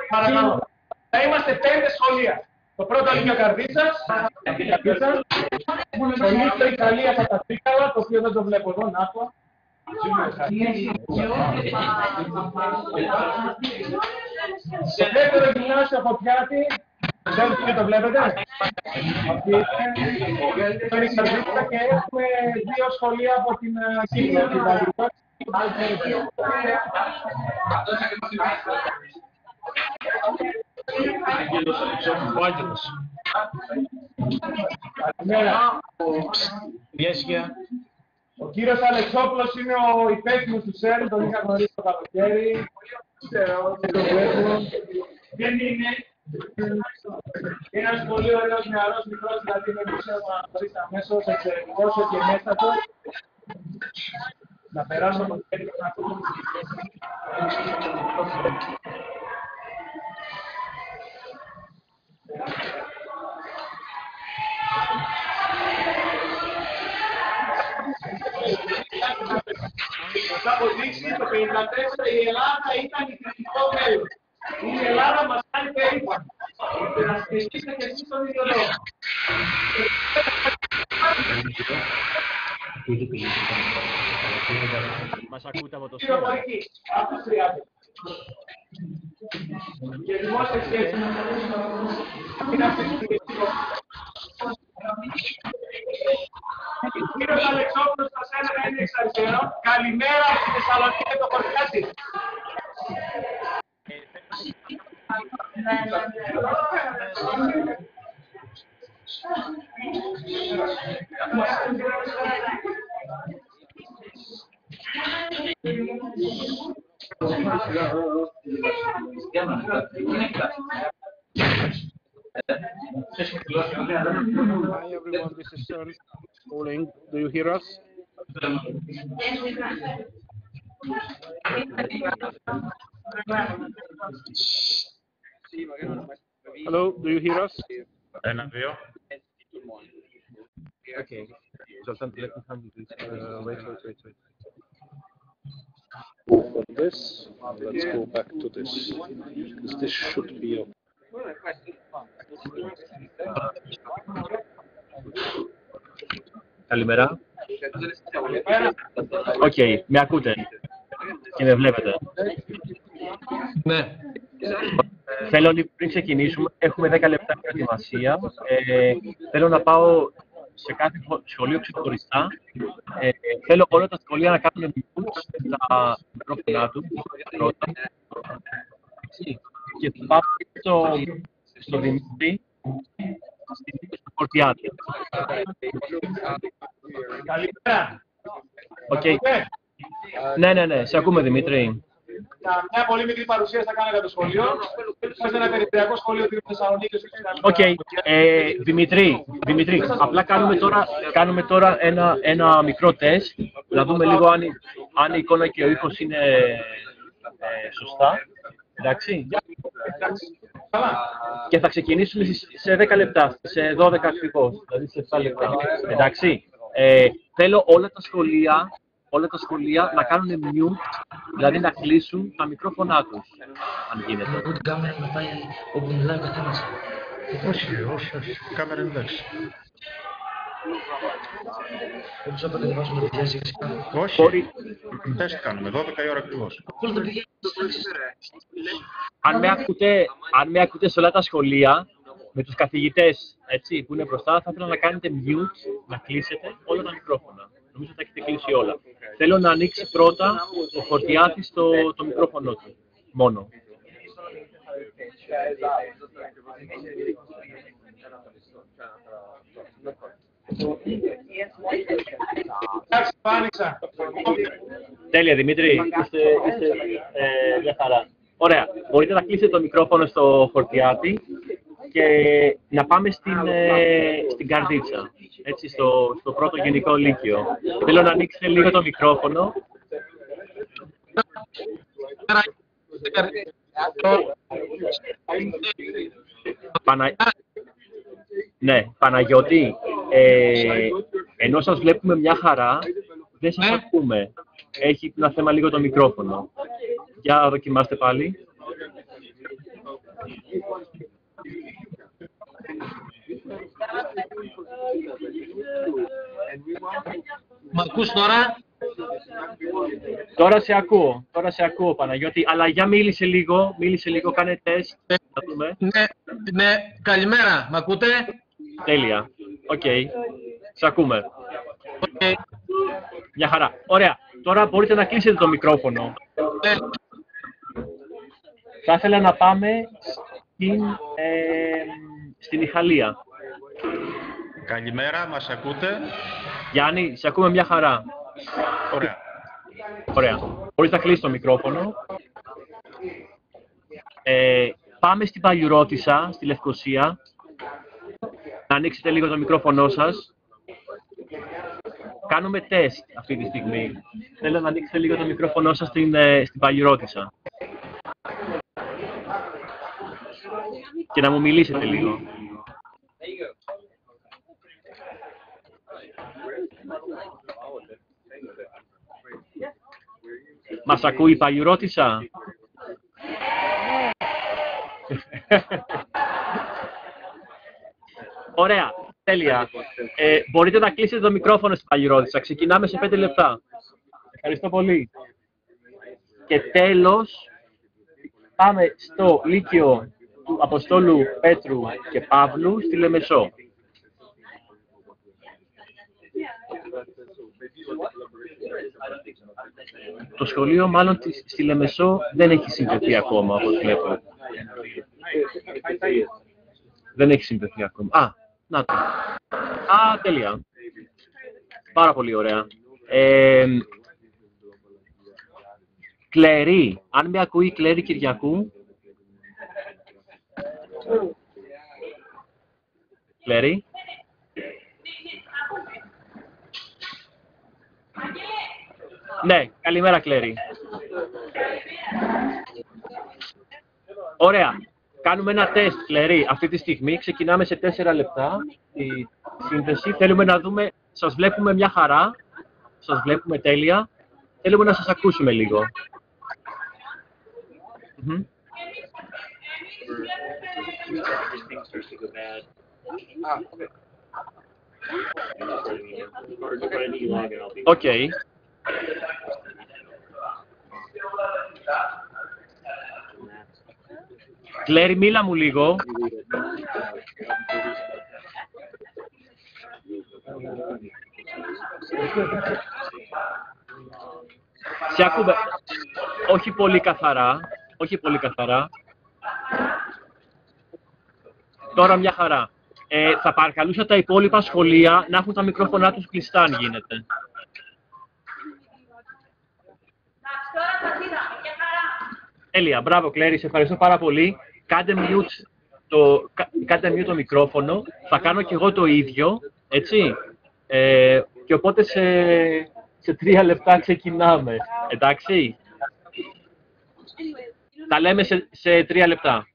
Παρακαλώ. Θα είμαστε 5 σχολεία. Το πρώτο Λύκειο Καρδίτσας, το Λύκειο Ιταλία Καταστρίκαλα, το οποίο δεν το βλέπω εδώ, να το. Το δεύτερο γυμνάσιο από Πιάτη, δεν το βλέπετε. Το Ιταλία και έχουμε 2 σχολεία από την Κύπρο, την Ιταλία. Ο κύριος Αλεξόπουλος είναι ο υπεύθυνος του ΣΕΡ, τον είχα γνωρίσει το καλοκαίρι. Δεν είναι. Ένας πολύ ωραίος νεαρός μικρός, δηλαδή με μπορούσε να γνωρίσει αμέσως, εξαιρετικός και μέστατος. Να περάσω το χέρι και να ακούσω τις θα αποδείξει το 1954 η Ελλάδα ήταν η κριτικό μέλος. Η Ελλάδα μας κάνει περήφανο. Να στηρίξετε και εσείς τον ίδιο λόγο. Μας ακούτε από το σώμα. Αυτούς χρειάζεται. Και δημόσιες σχέσεις. Ο κύριος Αλεξόπουλος σας έλεγα είναι εξ αριστερών. Καλημέρα από τη Θεσσαλονίκη και το Χορκάτι. Hi everyone, this is Sean calling. Do you hear us? Hello, do you hear us? Okay. Sultan, let me handle this. Wait. For this, let's go back to this. Because this should be okay. Καλημέρα. Οκ, με ακούτε και με βλέπετε. Ναι. Θέλω πριν ξεκινήσουμε, έχουμε 10 λεπτά προετοιμασία. Θέλω να πάω σε κάθε σχολείο ξεχωριστά. Θέλω όλα τα σχολεία να κάνουν mute τα μικρόφωνα του πρώτα. Και θα πάω στο Δημήτρη, στο Κορτιάτη. Καλημέρα. Οκ. Ναι, σε ακούμε Δημήτρη. Μια πολύ μικρή παρουσίαση θα κάνω για το σχολείο. Είμαστε ένα περιφερειακό σχολείο του Θεσσαλονίκη. Οκ. Δημήτρη, απλά κάνουμε τώρα ένα μικρό τεστ. Να δούμε λίγο αν η εικόνα και ο ήχος είναι σωστά. Εντάξει. Και θα ξεκινήσουμε σε 10 λεπτά, σε 12 ακριβώς, δηλαδή σε 7 λεπτά. Εντάξει. Θέλω όλα τα σχολεία να κάνουν mute Δηλαδή να κλείσουν τα μικρόφωνά τους, αν γίνεται. Εγώ την κάμερα να πάει όπου μιλάει ο καθένας. Όχι. Η κάμερα είναι εντάξει. Όπως θα κατεβάσουν τα παιδιά σιγά σιγά. Όχι. Τεστ κάνουμε, 12 η ώρα ακριβώς. Όλα τα παιδιά Αν με ακούτε σε όλα τα σχολεία, με τους καθηγητές έτσι, που είναι μπροστά, θα ήθελα να κάνετε mute, να κλείσετε όλα τα μικρόφωνα. Νομίζω ότι θα έχετε κλείσει όλα. Θέλω να ανοίξει πρώτα ο Φορτιάτης το μικρόφωνο του. Μόνο. Εντάξει, το άνοιξα. Τέλεια, Δημήτρη. Είστε μια χαρά. Ωραία. Μπορείτε να κλείσετε το μικρόφωνο στο Φορτιάτη και να πάμε στην Καρδίτσα. Έτσι, στο πρώτο γενικό λύκειο. Θέλω να ανοίξετε λίγο το μικρόφωνο. Ναι, Παναγιώτη, ενώ σας βλέπουμε μια χαρά, δεν σας ακούμε. Έχει ένα θέμα λίγο το μικρόφωνο. Για δοκιμάστε πάλι. Μ' ακούς τώρα? Τώρα σε ακούω, Παναγιώτη, αλλά για μίλησε λίγο, κάνε τεστ, να δούμε. Ναι, καλημέρα, μ' ακούτε? Τέλεια, οκ, σε ακούμε. Okay. Μια χαρά, ωραία. Τώρα μπορείτε να κλείσετε το μικρόφωνο. Θα ήθελα να πάμε στην Ιχαλία. Καλημέρα, μας ακούτε? Γιάννη, σε ακούμε μια χαρά. Ωραία. Μπορείς να κλείσεις το μικρόφωνο. Πάμε στην Παλιουρώτισσα, στη Λευκοσία. Να ανοίξετε λίγο το μικρόφωνο σας. Κάνουμε τεστ αυτή τη στιγμή. Θέλω να ανοίξετε λίγο το μικρόφωνο σας στην Παλιουρώτισσα. Και να μου μιλήσετε λίγο. Μας ακούει η Παλιουρώτισσα? Ωραία, τέλεια. Μπορείτε να κλείσετε το μικρόφωνο στην Παλιουρώτισσα. Ξεκινάμε σε 5 λεπτά. Ευχαριστώ πολύ. Και τέλος, πάμε στο Λύκειο του Αποστόλου Πέτρου και Παύλου στη Λεμεσό. Το σχολείο μάλλον στη Λεμεσό δεν έχει συνδεθεί ακόμα, όπως βλέπω. Δεν έχει συνδεθεί ακόμα. Α, να το. Α, τέλεια. Πάρα πολύ ωραία. Κλέρη, αν με ακούει η Κλέρη Κυριακού. Κλέρη. Ναι, καλημέρα Κλέρη. Ωραία. Κάνουμε ένα τεστ, Κλέρη. Αυτή τη στιγμή ξεκινάμε σε 4 λεπτά τη σύνδεση. Θέλουμε να δούμε, σας βλέπουμε μια χαρά. Σας βλέπουμε τέλεια. Θέλουμε να σας ακούσουμε λίγο. Οκ. Κλέρη, μίλα μου λίγο. Σε ακούμε. Όχι πολύ καθαρά. Όχι πολύ καθαρά. Τώρα μια χαρά. Θα παρακαλούσα τα υπόλοιπα σχολεία να έχουν τα μικρόφωνά τους κλειστά, αν γίνεται. Τέλεια, μπράβο Κλέρη, σε ευχαριστώ πάρα πολύ. Κάντε mute το μικρόφωνο, θα κάνω και εγώ το ίδιο, έτσι. Και οπότε σε 3 λεπτά ξεκινάμε, εντάξει. Τα λέμε σε 3 λεπτά.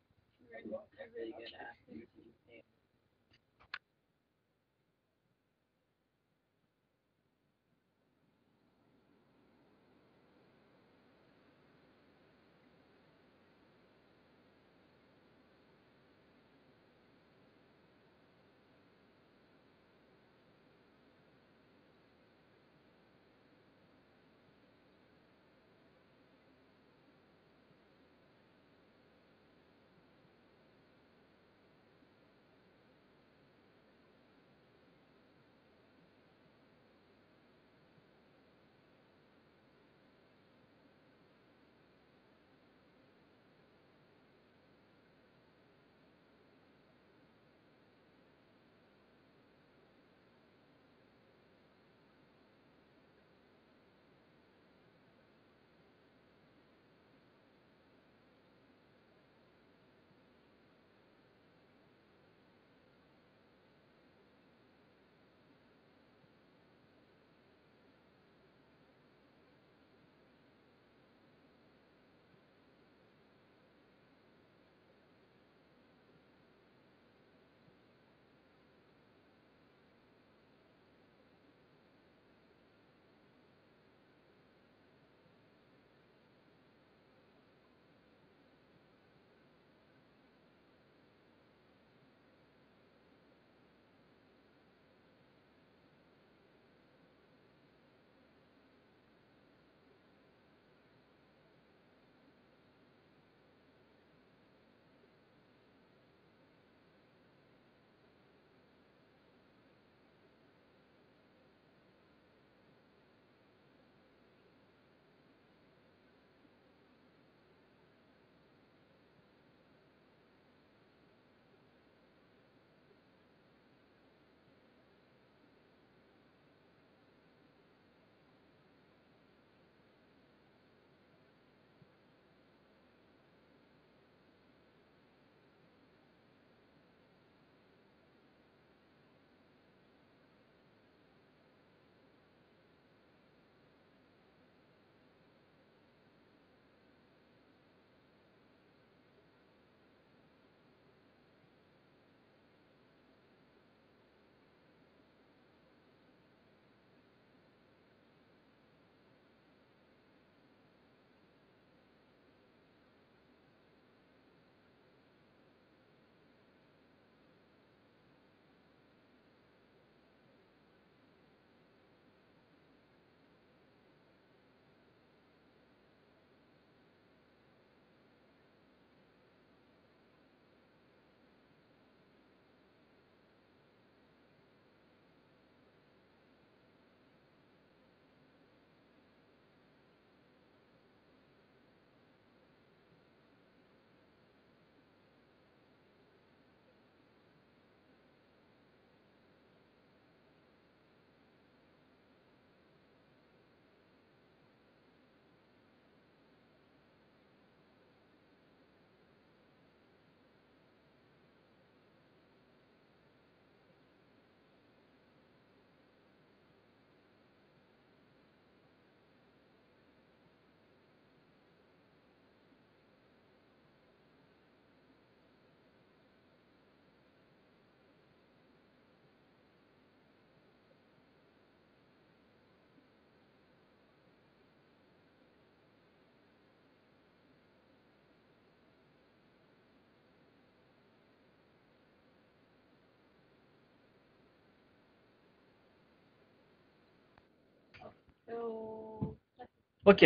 Οκ.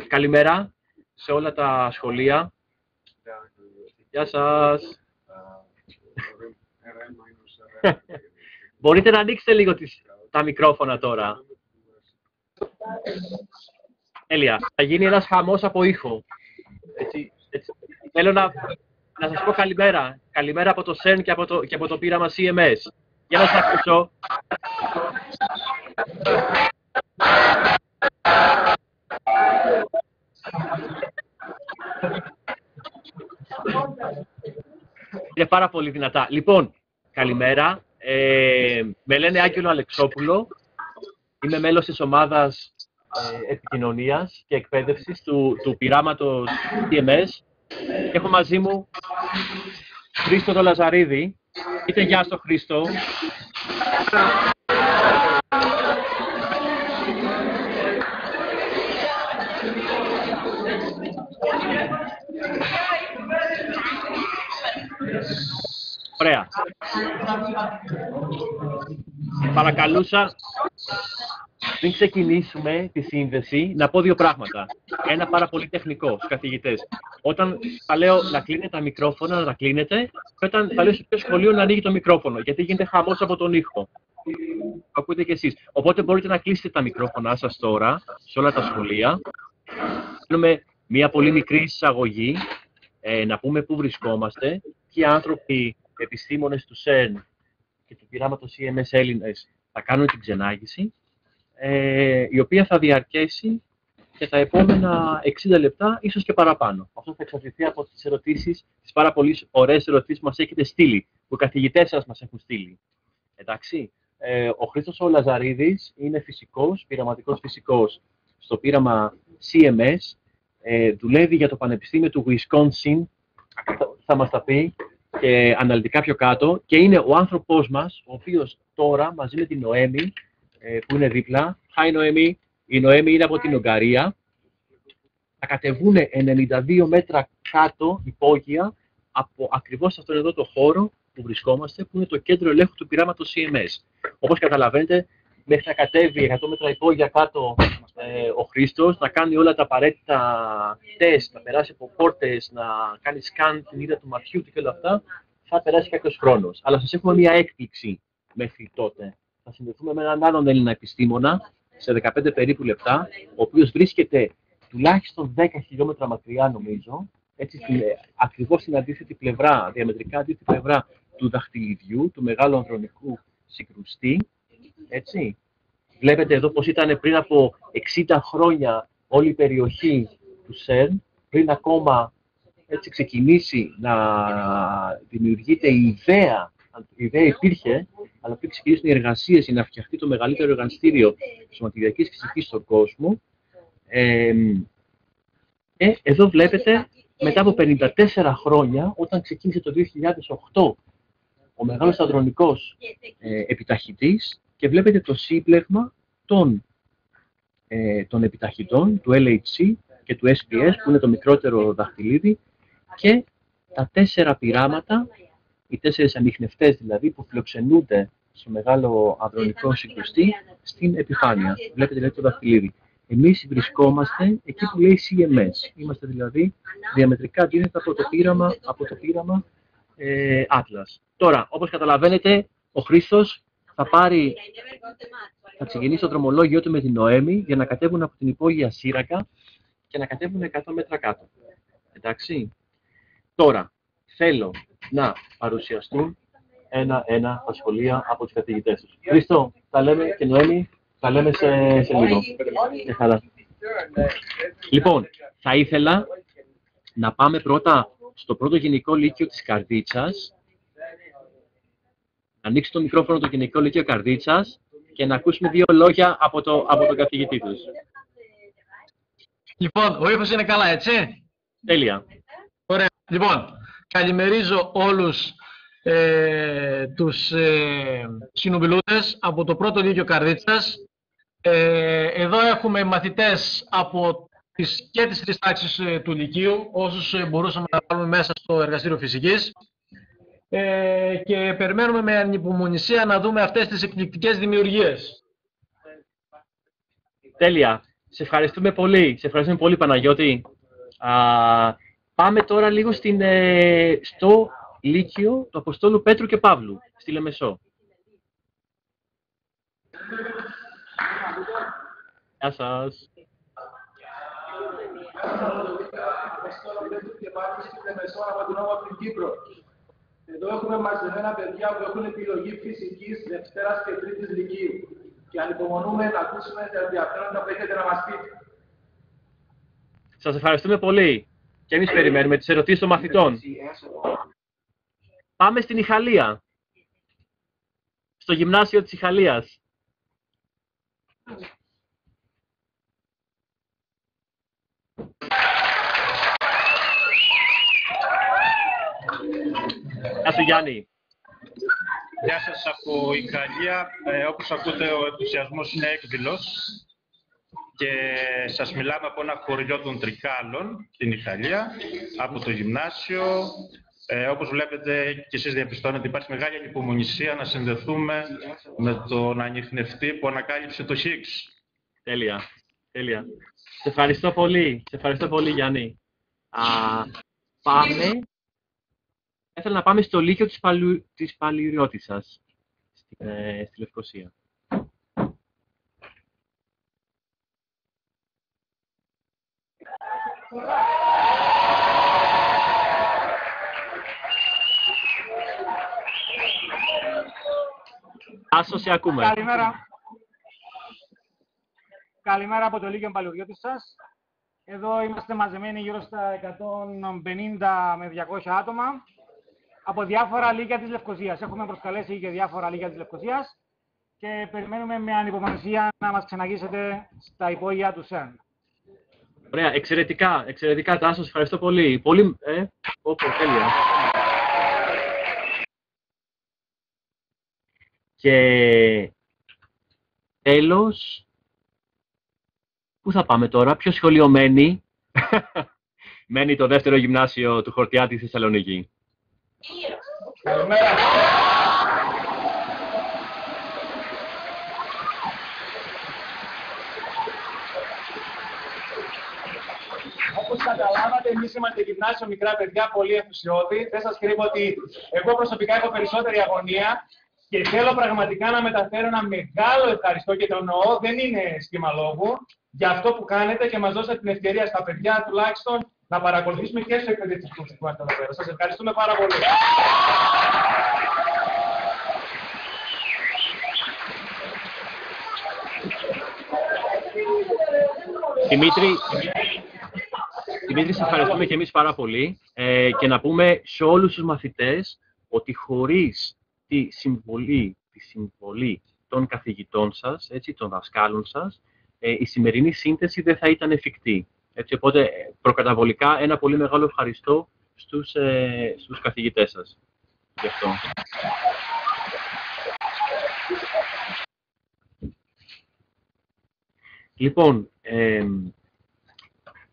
Καλημέρα σε όλα τα σχολεία. Γεια σας. Μπορείτε να ανοίξετε λίγο τα μικρόφωνα τώρα. Τέλεια. Θα γίνει ένας χαμός από ήχο. Έτσι. Θέλω να σας πω καλημέρα. Καλημέρα από το CERN και από το πείραμα CMS. Για να σας ακούσω. Είναι πάρα πολύ δυνατά. Λοιπόν, καλημέρα. Με λένε Άγγελο Αλεξόπουλο. Είμαι μέλος της ομάδας επικοινωνίας και εκπαίδευσης του πειράματος CMS. Έχω μαζί μου Χρήστο το Λαζαρίδη. Είτε γεια στο Χρήστο. Ωραία. Παρακαλούσα, πριν ξεκινήσουμε τη σύνδεση, να πω δύο πράγματα. Ένα πάρα πολύ τεχνικό στους καθηγητές. Όταν θα λέω να κλείνετε τα μικρόφωνα, να τα κλείνετε, όταν θα λέω σε ποιο σχολείο να ανοίγει το μικρόφωνο, γιατί γίνεται χαμός από τον ήχο. Το ακούτε κι εσείς. Οπότε μπορείτε να κλείσετε τα μικρόφωνά σας τώρα, σε όλα τα σχολεία. Κάνουμε μια πολύ μικρή εισαγωγή, να πούμε πού βρισκόμαστε, ποιοι άνθρωποι, επιστήμονες του CERN και του πειράματος CMS Έλληνες θα κάνουν την ξενάγηση, η οποία θα διαρκέσει και τα επόμενα 60 λεπτά, ίσως και παραπάνω. Αυτό θα εξαρτηθεί από τις ερωτήσεις, τις πάρα πολύ ωραίες ερωτήσεις που μας έχετε στείλει, που οι καθηγητές σας μας έχουν στείλει. Εντάξει. Ο Χρήστος ο Λαζαρίδης είναι φυσικός, πειραματικός φυσικός στο πείραμα CMS. Δουλεύει για το Πανεπιστήμιο του Wisconsin, θα μας τα πει και αναλυτικά πιο κάτω, και είναι ο άνθρωπός μας, ο οποίος τώρα μαζί με την Νοέμη, που είναι δίπλα. Hi Νοέμη. Η Νοέμη είναι από την Ουγγαρία. Θα κατεβούν 92 μέτρα κάτω, υπόγεια, από ακριβώς αυτόν εδώ το χώρο που βρισκόμαστε, που είναι το κέντρο ελέγχου του πειράματος CMS. Όπως καταλαβαίνετε, μέχρι να κατέβει 100 μέτρα υπόγεια κάτω ο Χρήστος, να κάνει όλα τα απαραίτητα τεστ, να περάσει από πόρτες, να κάνει σκάν την είδα του ματιού του και όλα αυτά, θα περάσει κάποιος χρόνος. Αλλά σας έχουμε μια έκπληξη μέχρι τότε. Θα συνδεθούμε με έναν άλλον Έλληνα επιστήμονα σε 15 περίπου λεπτά, ο οποίος βρίσκεται τουλάχιστον 10 χιλιόμετρα μακριά, νομίζω, έτσι, ακριβώς στην αντίθετη πλευρά, διαμετρικά αντίθετη πλευρά του δαχτυλιδιού, του μεγάλου ανδρονικού συγκρουστή. Έτσι. Βλέπετε εδώ πως ήταν πριν από 60 χρόνια όλη η περιοχή του CERN, πριν ακόμα έτσι ξεκινήσει να δημιουργείται η ιδέα υπήρχε, αλλά πριν ξεκινήσουν οι εργασίες για να φτιαχτεί το μεγαλύτερο εργαστήριο σωματιδιακής φυσικής στον κόσμο. Εδώ βλέπετε, μετά από 54 χρόνια, όταν ξεκίνησε το 2008 ο μεγάλος ανδρονικός επιταχυτής, και βλέπετε το σύμπλεγμα των επιταχυτών, του LHC και του SPS, που είναι το μικρότερο δαχτυλίδι, και τα 4 πειράματα, οι 4 ανιχνευτές δηλαδή, που φιλοξενούνται στο μεγάλο ανδρονικό συγκρουστή στην επιφάνεια. Βλέπετε δηλαδή το δαχτυλίδι. Εμείς βρισκόμαστε εκεί που λέει CMS. Είμαστε δηλαδή διαμετρικά αντίθετα από το πείραμα Atlas. Τώρα, όπως καταλαβαίνετε, ο Χρήστος θα ξεκινήσει το δρομολόγιο του με την Νοέμη για να κατέβουν από την υπόγεια σύραγγα και να κατέβουν 100 μέτρα κάτω. Εντάξει. Τώρα, θέλω να παρουσιαστούν ένα-ένα τα σχολεία από τους καθηγητές τους. Χρήστο, τα λέμε, και Νοέμη, τα λέμε σε λίγο. Λοιπόν, θα ήθελα να πάμε πρώτα στο πρώτο γενικό λύκειο της Καρδίτσας. Ανοίξει το μικρόφωνο το γενικό λύκειο Καρδίτσας και να ακούσουμε 2 λόγια από τον καθηγητή τους. Λοιπόν, ο ήχος είναι καλά, έτσι. Τέλεια. Ωραία. Λοιπόν, καλημερίζω όλους τους συνομιλούντες από το πρώτο λύκειο Καρδίτσας. Εδώ έχουμε μαθητές από και τις 3 τάξεις του Λυκείου, όσους μπορούσαμε να βάλουμε μέσα στο εργαστήριο φυσικής. Και περιμένουμε με ανυπομονησία να δούμε αυτές τις εκπληκτικές δημιουργίες. Τέλεια. Σε ευχαριστούμε πολύ. Σε ευχαριστούμε πολύ, Παναγιώτη. Πάμε τώρα λίγο στο Λύκειο του Αποστόλου Πέτρου και Παύλου, στη Λεμεσό. Γεια σας. Αποστόλου Πέτρου και Παύλου στη Λεμεσό από την όμορφη Κύπρο. Εδώ έχουμε μαζεμένα παιδιά που έχουν επιλογή φυσικής, Δευτέρας και Τρίτης Λυκείου. Και ανυπομονούμε να ακούσουμε τα ενδιαφέροντα που έχετε να μας πείτε. Σας ευχαριστούμε πολύ. Και εμείς περιμένουμε τις ερωτήσεις των μαθητών. Πάμε στην Ιχαλία. Στο γυμνάσιο της Ιχαλίας. Γεια σου, Γιάννη. Γεια σας από Ιχαλία. Όπως ακούτε, ο ενθουσιασμός είναι έκδηλος και σας μιλάμε από ένα χωριό των Τρικάλων στην Ιχαλία, από το γυμνάσιο. Όπως βλέπετε και εσείς διαπιστώνετε, υπάρχει μεγάλη ανυπομονησία να συνδεθούμε με τον ανιχνευτή που ανακάλυψε το Higgs. Τέλεια. Τέλεια. Σε ευχαριστώ πολύ. Σε ευχαριστώ πολύ, Γιάννη. Πάμε. Ήθελα να πάμε στο Λύκειο της Παλαιριώτισσας, στη Λευκοσία. Άσο, σε ακούμε. Καλημέρα. Καλημέρα από το Λύκειο Παλαιριώτισσας. Εδώ είμαστε μαζεμένοι γύρω στα 150 με 200 άτομα από διάφορα λύκεια της Λευκωσίας. Έχουμε προσκαλέσει και διάφορα λύκεια της Λευκωσίας και περιμένουμε με ανυπομονησία να μας ξαναγήσετε στα υπόγεια του ΣΕΡΝ. Ωραία, εξαιρετικά, εξαιρετικά, Τάσο, ευχαριστώ πολύ. Πολύ, τέλεια. Και τέλος, πού θα πάμε τώρα, ποιο σχολείο μένει? Μένει το δεύτερο γυμνάσιο του Χορτιάτη στη Θεσσαλονίκη. Καλημέρα. Όπως καταλάβατε, εμείς είμαστε γυμνάσιο μικρά παιδιά, πολύ ενθουσιώδη. Δεν σας κρύβω ότι εγώ προσωπικά έχω περισσότερη αγωνία και θέλω πραγματικά να μεταφέρω ένα μεγάλο ευχαριστώ και το εννοώ, δεν είναι σχήμα λόγου, για αυτό που κάνετε και μας δώσατε την ευκαιρία στα παιδιά τουλάχιστον να παρακολουθήσουμε και στους εκπαιδευτικούς που είμαστε εδώ πέρα. Σας ευχαριστούμε πάρα πολύ. Δημήτρη, σε ευχαριστούμε και εμείς πάρα πολύ και να πούμε σε όλους τους μαθητές ότι χωρίς τη συμβολή των καθηγητών σας, έτσι, των δασκάλων σας, η σημερινή σύνθεση δεν θα ήταν εφικτή. Έτσι, οπότε, προκαταβολικά, ένα πολύ μεγάλο ευχαριστώ στους καθηγητές σας. Γι' αυτό. Λοιπόν,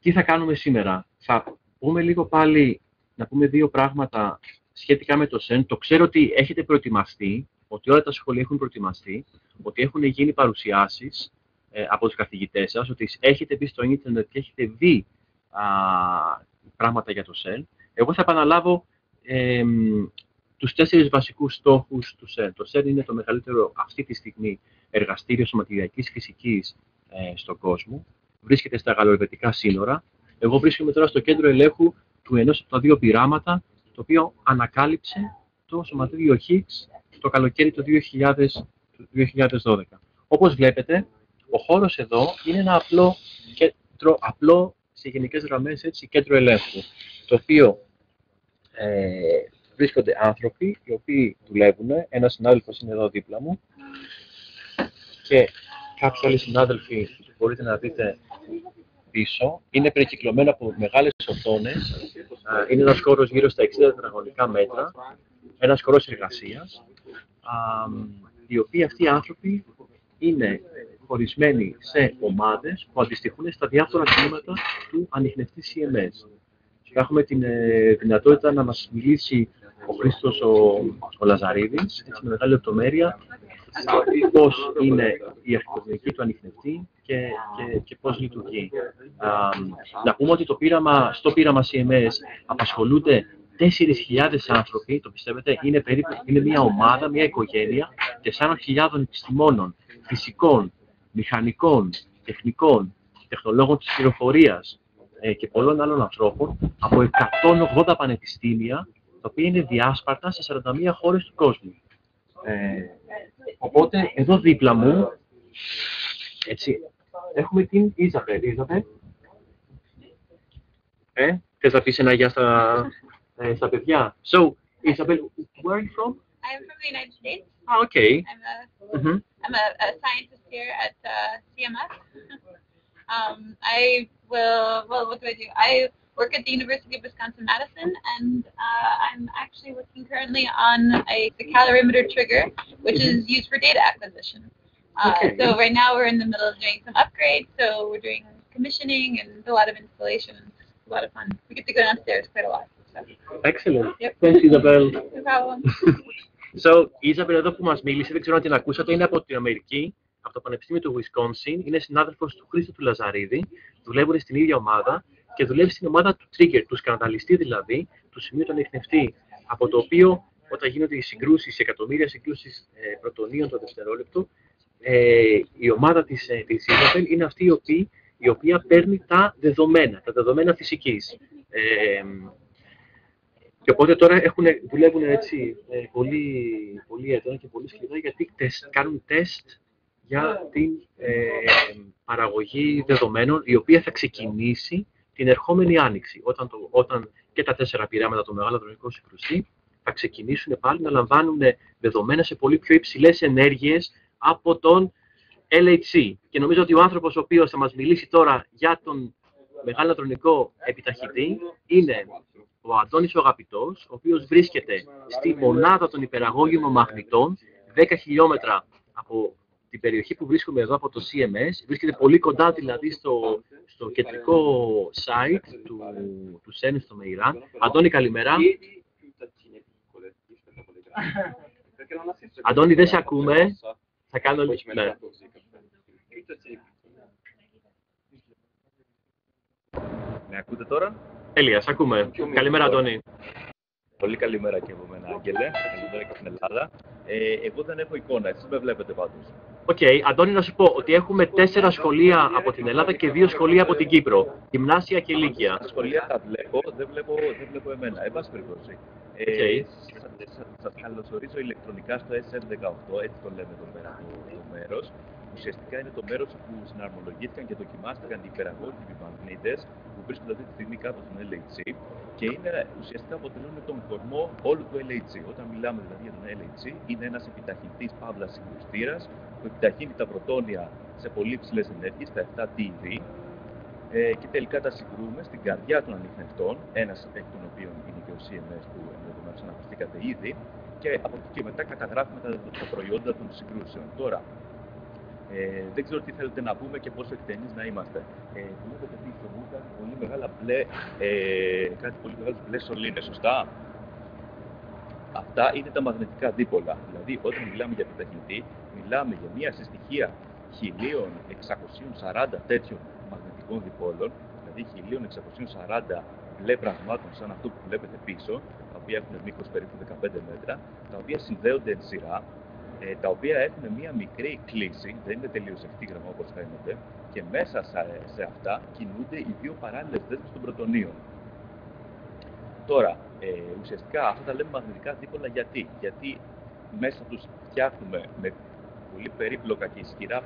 τι θα κάνουμε σήμερα? Θα πούμε λίγο πάλι, να πούμε δύο πράγματα σχετικά με το ΣΕΝ. Το ξέρω ότι έχετε προετοιμαστεί, ότι όλα τα σχολεία έχουν προετοιμαστεί, ότι έχουν γίνει παρουσιάσεις από τους καθηγητές σας, ότι έχετε μπει στο ίντερνετ και έχετε δει πράγματα για το ΣΕΝ. Εγώ θα επαναλάβω τους 4 βασικούς στόχους του ΣΕΝ. Το ΣΕΝ είναι το μεγαλύτερο αυτή τη στιγμή εργαστήριο σωματιδιακής φυσικής στον κόσμο. Βρίσκεται στα γαλλοελβετικά σύνορα. Εγώ βρίσκομαι τώρα στο κέντρο ελέγχου του ενός από τα 2 πειράματα, το οποίο ανακάλυψε το σωματίδιο Higgs το καλοκαίρι του 2012. Όπως βλέπετε, ο χώρος εδώ είναι ένα απλό σε γενικές γραμμές, έτσι, κέντρο ελέγχου, το οποίο βρίσκονται άνθρωποι οι οποίοι δουλεύουν. Ένας συνάδελφος είναι εδώ δίπλα μου και κάποιοι άλλοι συνάδελφοι μπορείτε να δείτε πίσω. Είναι περικυκλωμένο από μεγάλες οθόνες. Είναι ένας χώρος γύρω στα 60 τετραγωνικά μέτρα. Ένας χώρος εργασίας. Οι οποίοι αυτοί οι άνθρωποι είναι χωρισμένοι σε ομάδες που αντιστοιχούν στα διάφορα τμήματα του ανιχνευτή CMS. Έχουμε την δυνατότητα να μας μιλήσει ο Χρήστος ο Λαζαρίδης, έτσι με μεγάλη λεπτομέρεια, πώς είναι η αρχιτεκτονική του ανιχνευτή και πώς λειτουργεί. Να πούμε ότι στο πείραμα CMS απασχολούνται 4.000 άνθρωποι, το πιστεύετε, είναι μια ομάδα, μια οικογένεια 4.000 επιστημόνων, φυσικών, μηχανικών, τεχνικών, τεχνολόγων της πληροφορίας και πολλών άλλων ανθρώπων από 180 πανεπιστήμια, τα οποία είναι διάσπαρτα σε 41 χώρες του κόσμου. Οπότε, εδώ δίπλα μου, έτσι, έχουμε την Ιζαμπέλ. Θες να πεις ένα γεια στα παιδιά? So, Isabel, where are you from? I'm from the United States. Oh, okay. I'm a scientist here at CMS. What do? I work at the University of Wisconsin-Madison, and I'm actually working currently on the calorimeter trigger, which is used for data acquisition. So right now we're in the middle of doing some upgrades, so we're doing commissioning and a lot of installation. It's a lot of fun. We get to go downstairs quite a lot. So. Excellent. Yep. Thanks, Isabel. No problem. So, η Isabel εδώ που μας μίλησε, δεν ξέρω αν την ακούσατε, είναι από την Αμερική, από το Πανεπιστήμιο του Wisconsin, είναι συνάδελφος του Χρήστου του Λαζαρίδη, δουλεύουν στην ίδια ομάδα και δουλεύει στην ομάδα του trigger, του σκανδαλιστή δηλαδή, του σημείου του ανιχνευτή, από το οποίο όταν γίνονται οι συγκρούσεις, εκατομμύρια συγκρούσεις πρωτονίων το δευτερόλεπτο, η ομάδα της Isabel είναι αυτή η οποία παίρνει τα δεδομένα φυσικής. Και οπότε τώρα δουλεύουν έτσι πολύ έντονα και πολύ σκληρά, γιατί κάνουν τεστ για την παραγωγή δεδομένων, η οποία θα ξεκινήσει την ερχόμενη άνοιξη, όταν και τα 4 πειράματα του Μεγάλου Αδρομικού Συγκρουστή θα ξεκινήσουν πάλι να λαμβάνουν δεδομένα σε πολύ πιο υψηλές ενέργειες από τον LHC. Και νομίζω ότι ο άνθρωπος ο οποίος θα μας μιλήσει τώρα για τον Μεγάλο Αδρομικό Επιταχυτή είναι ο Αντώνης ο Αγαπητός, ο οποίος βρίσκεται στη μονάδα των υπεραγώγιμων μαγνητών, 10 χιλιόμετρα από την περιοχή που βρίσκομαι εδώ, από το CMS. Βρίσκεται πολύ κοντά δηλαδή στο κεντρικό site του ΣΕΝ στο Μεϊράν. Αντώνη, καλημέρα. Αντώνη, δεν σε ακούμε. Θα κάνω λίγο. Ναι. Με ακούτε τώρα? Τέλεια, σ' ακούμε. Καλημέρα, Αντώνη. Πολύ καλημέρα και από μένα, Άγγελε. Καλημέρα και στην Ελλάδα. Εγώ δεν έχω εικόνα, εσείς με βλέπετε πάντως. Οκ, Αντώνη, να σου πω ότι έχουμε 4 σχολεία από την Ελλάδα και 2 σχολεία από την Κύπρο. Γυμνάσια και λύκεια. Τα σχολεία τα βλέπω, δεν βλέπω εμένα. Εν πάση περιπτώσει. Σας καλωσορίζω ηλεκτρονικά στο SM18, έτσι το λέμε εδώ πέρα το μέρος. Ουσιαστικά είναι το μέρος που συναρμολογήθηκαν και δοκιμάστηκαν οι υπεραγώγικοι μαγνήτες που βρίσκονται αυτή τη στιγμή κάτω στον LHC και ουσιαστικά αποτελούν τον κορμό όλου του LHC. Όταν μιλάμε δηλαδή για τον LHC, είναι ένας επιταχυντής παύλα συγκρουστήρας που επιταχύνει τα πρωτόνια σε πολύ ψηλές ενέργειες, τα 7 TeV, και τελικά τα συγκρούμε στην καρδιά των ανιχνευτών, ένας εκ των οποίων είναι και ο CMS που ενδεχομένως αναφερθήκατε ήδη, και από εκεί και μετά καταγράφουμε τα προϊόντα των συγκρούσεων. Τώρα, δεν ξέρω τι θέλετε να πούμε και πόσο εκτενείς να είμαστε. Βλέπετε πίσω μου κάτι πολύ μεγάλες μπλε σωλήνες, σωστά? Αυτά είναι τα μαγνητικά δίπολα. Δηλαδή, όταν μιλάμε για επιταχυντή, μιλάμε για μια συστοιχεία 1640 τέτοιων μαγνητικών διπόλων, δηλαδή 1640 μπλε πραγμάτων σαν αυτό που βλέπετε πίσω, τα οποία έχουν μήκος περίπου 15 μέτρα, τα οποία συνδέονται εν σειρά, τα οποία έχουν μία μικρή κλίση, δεν είναι τελείως ευθύγραμμα όπως φαίνεται, και μέσα σε αυτά κινούνται οι 2 παράλληλες δέσμες των πρωτονίων. Τώρα, ουσιαστικά αυτά τα λέμε μαγνητικά δίπολα γιατί μέσα τους φτιάχνουμε με πολύ περίπλοκα και ισχυρά,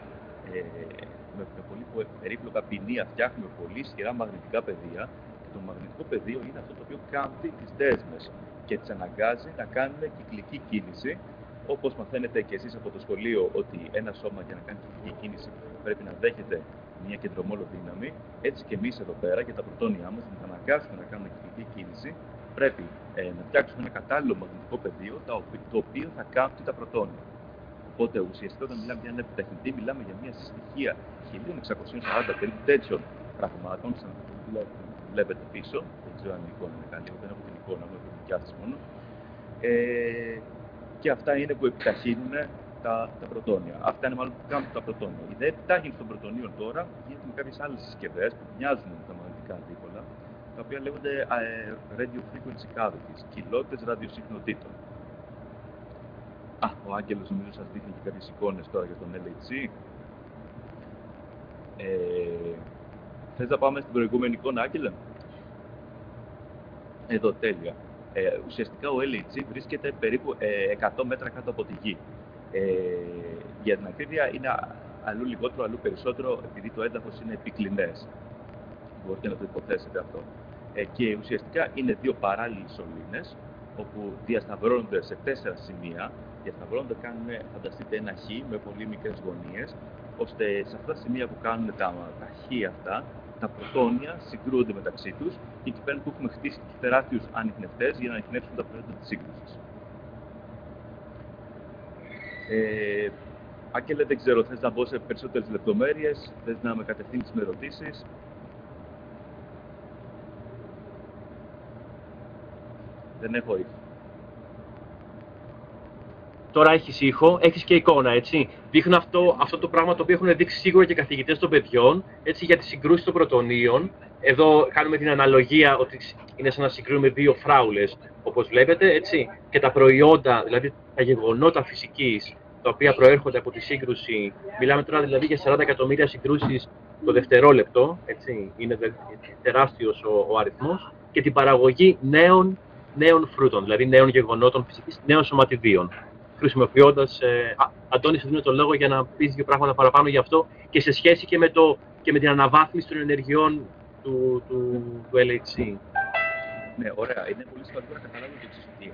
με πολύ περίπλοκα ποινία φτιάχνουμε πολύ ισχυρά μαγνητικά πεδία, και το μαγνητικό πεδίο είναι αυτό το οποίο κάμπτει τις δέσμες και τις αναγκάζει να κάνουν κυκλική κίνηση. Όπως μαθαίνετε και εσείς από το σχολείο ότι ένα σώμα για να κάνει κυκλική κίνηση πρέπει να δέχεται μια κεντρομόλο δύναμη, έτσι και εμείς εδώ πέρα και τα πρωτόνια μας να αναγκάσουμε να κάνουμε κυκλική κίνηση, πρέπει να φτιάξουμε ένα κατάλληλο μαγνητικό πεδίο το οποίο θα κάμπτει τα πρωτόνια. Οπότε ουσιαστικά όταν μιλάμε για ένα επιταχυντή, μιλάμε για μια συστοιχεία 1640 περίπου τέτοιων πραγμάτων, σαν αυτό που βλέπετε πίσω. Δεν ξέρω αν η εικόνα είναι καλή, δεν έχω την εικόνα μου, έχω την δικιά σας μόνο. Και αυτά είναι που επιταχύνουν τα πρωτόνια. Αυτά είναι μάλλον που κάνουν τα πρωτόνια. Η ιδέα επιτάχυνση των πρωτονίων τώρα γίνεται με κάποιες άλλες συσκευές που μοιάζουν με τα μαγνητικά δίπολα, τα οποία λέγονται radio frequency cavities, κοιλότητες ραδιοσυχνοτήτων. Ο Άγγελος νομίζω σας δείχνει και κάποιες εικόνες τώρα για τον LHC. Θες να πάμε στην προηγούμενη εικόνα, Άγγελε? Εδώ, τέλεια. Ουσιαστικά ο LHC βρίσκεται περίπου 100 μέτρα κάτω από τη γη. Για την ακρίβεια είναι αλλού λιγότερο, αλλού περισσότερο, επειδή το έδαφος είναι επικλινές. Μπορείτε να το υποθέσετε αυτό. Και ουσιαστικά είναι δύο παράλληλες σωλήνες, όπου διασταυρώνονται σε 4 σημεία. Διασταυρώνονται, φανταστείτε, ένα χ με πολύ μικρές γωνίες, ώστε σε αυτά τα σημεία που κάνουν τα χ αυτά, τα πρωτόνια συγκρούονται μεταξύ τους και εκεί πέρα που έχουμε χτίσει τους τεράστιους ανιχνευτές για να ανιχνεύσουν τα προϊόντα της σύγκρουσης. Άγγελε, δεν ξέρω, θες να μπω σε περισσότερες λεπτομέρειες, θες να με κατευθύνεις με ερωτήσεις? Δεν έχω ήχο. Τώρα έχεις ήχο, έχεις και εικόνα, έτσι. Δείχνουν αυτό το πράγμα το οποίο έχουν δείξει σίγουρα και καθηγητές των παιδιών, έτσι, για τις συγκρούσεις των πρωτονίων. Εδώ κάνουμε την αναλογία ότι είναι σαν να συγκρίνουμε δύο φράουλες, όπως βλέπετε, έτσι. Και τα προϊόντα, δηλαδή τα γεγονότα φυσικής, τα οποία προέρχονται από τη σύγκρουση, μιλάμε τώρα δηλαδή για 40 εκατομμύρια συγκρούσεις το δευτερόλεπτο, έτσι. Είναι τεράστιος ο αριθμός, και την παραγωγή νέων φρούτων, δηλαδή νέων γεγονότων φυσικής, νέων σωματιδίων. Χρησιμοποιώντας, Αντώνη, σου δίνω το λόγο για να πεις δύο πράγματα παραπάνω γι' αυτό και σε σχέση και με την αναβάθμιση των ενεργειών του LHC. Ναι, ωραία. Είναι πολύ σημαντικό να καταλάβουμε το εξής, ότι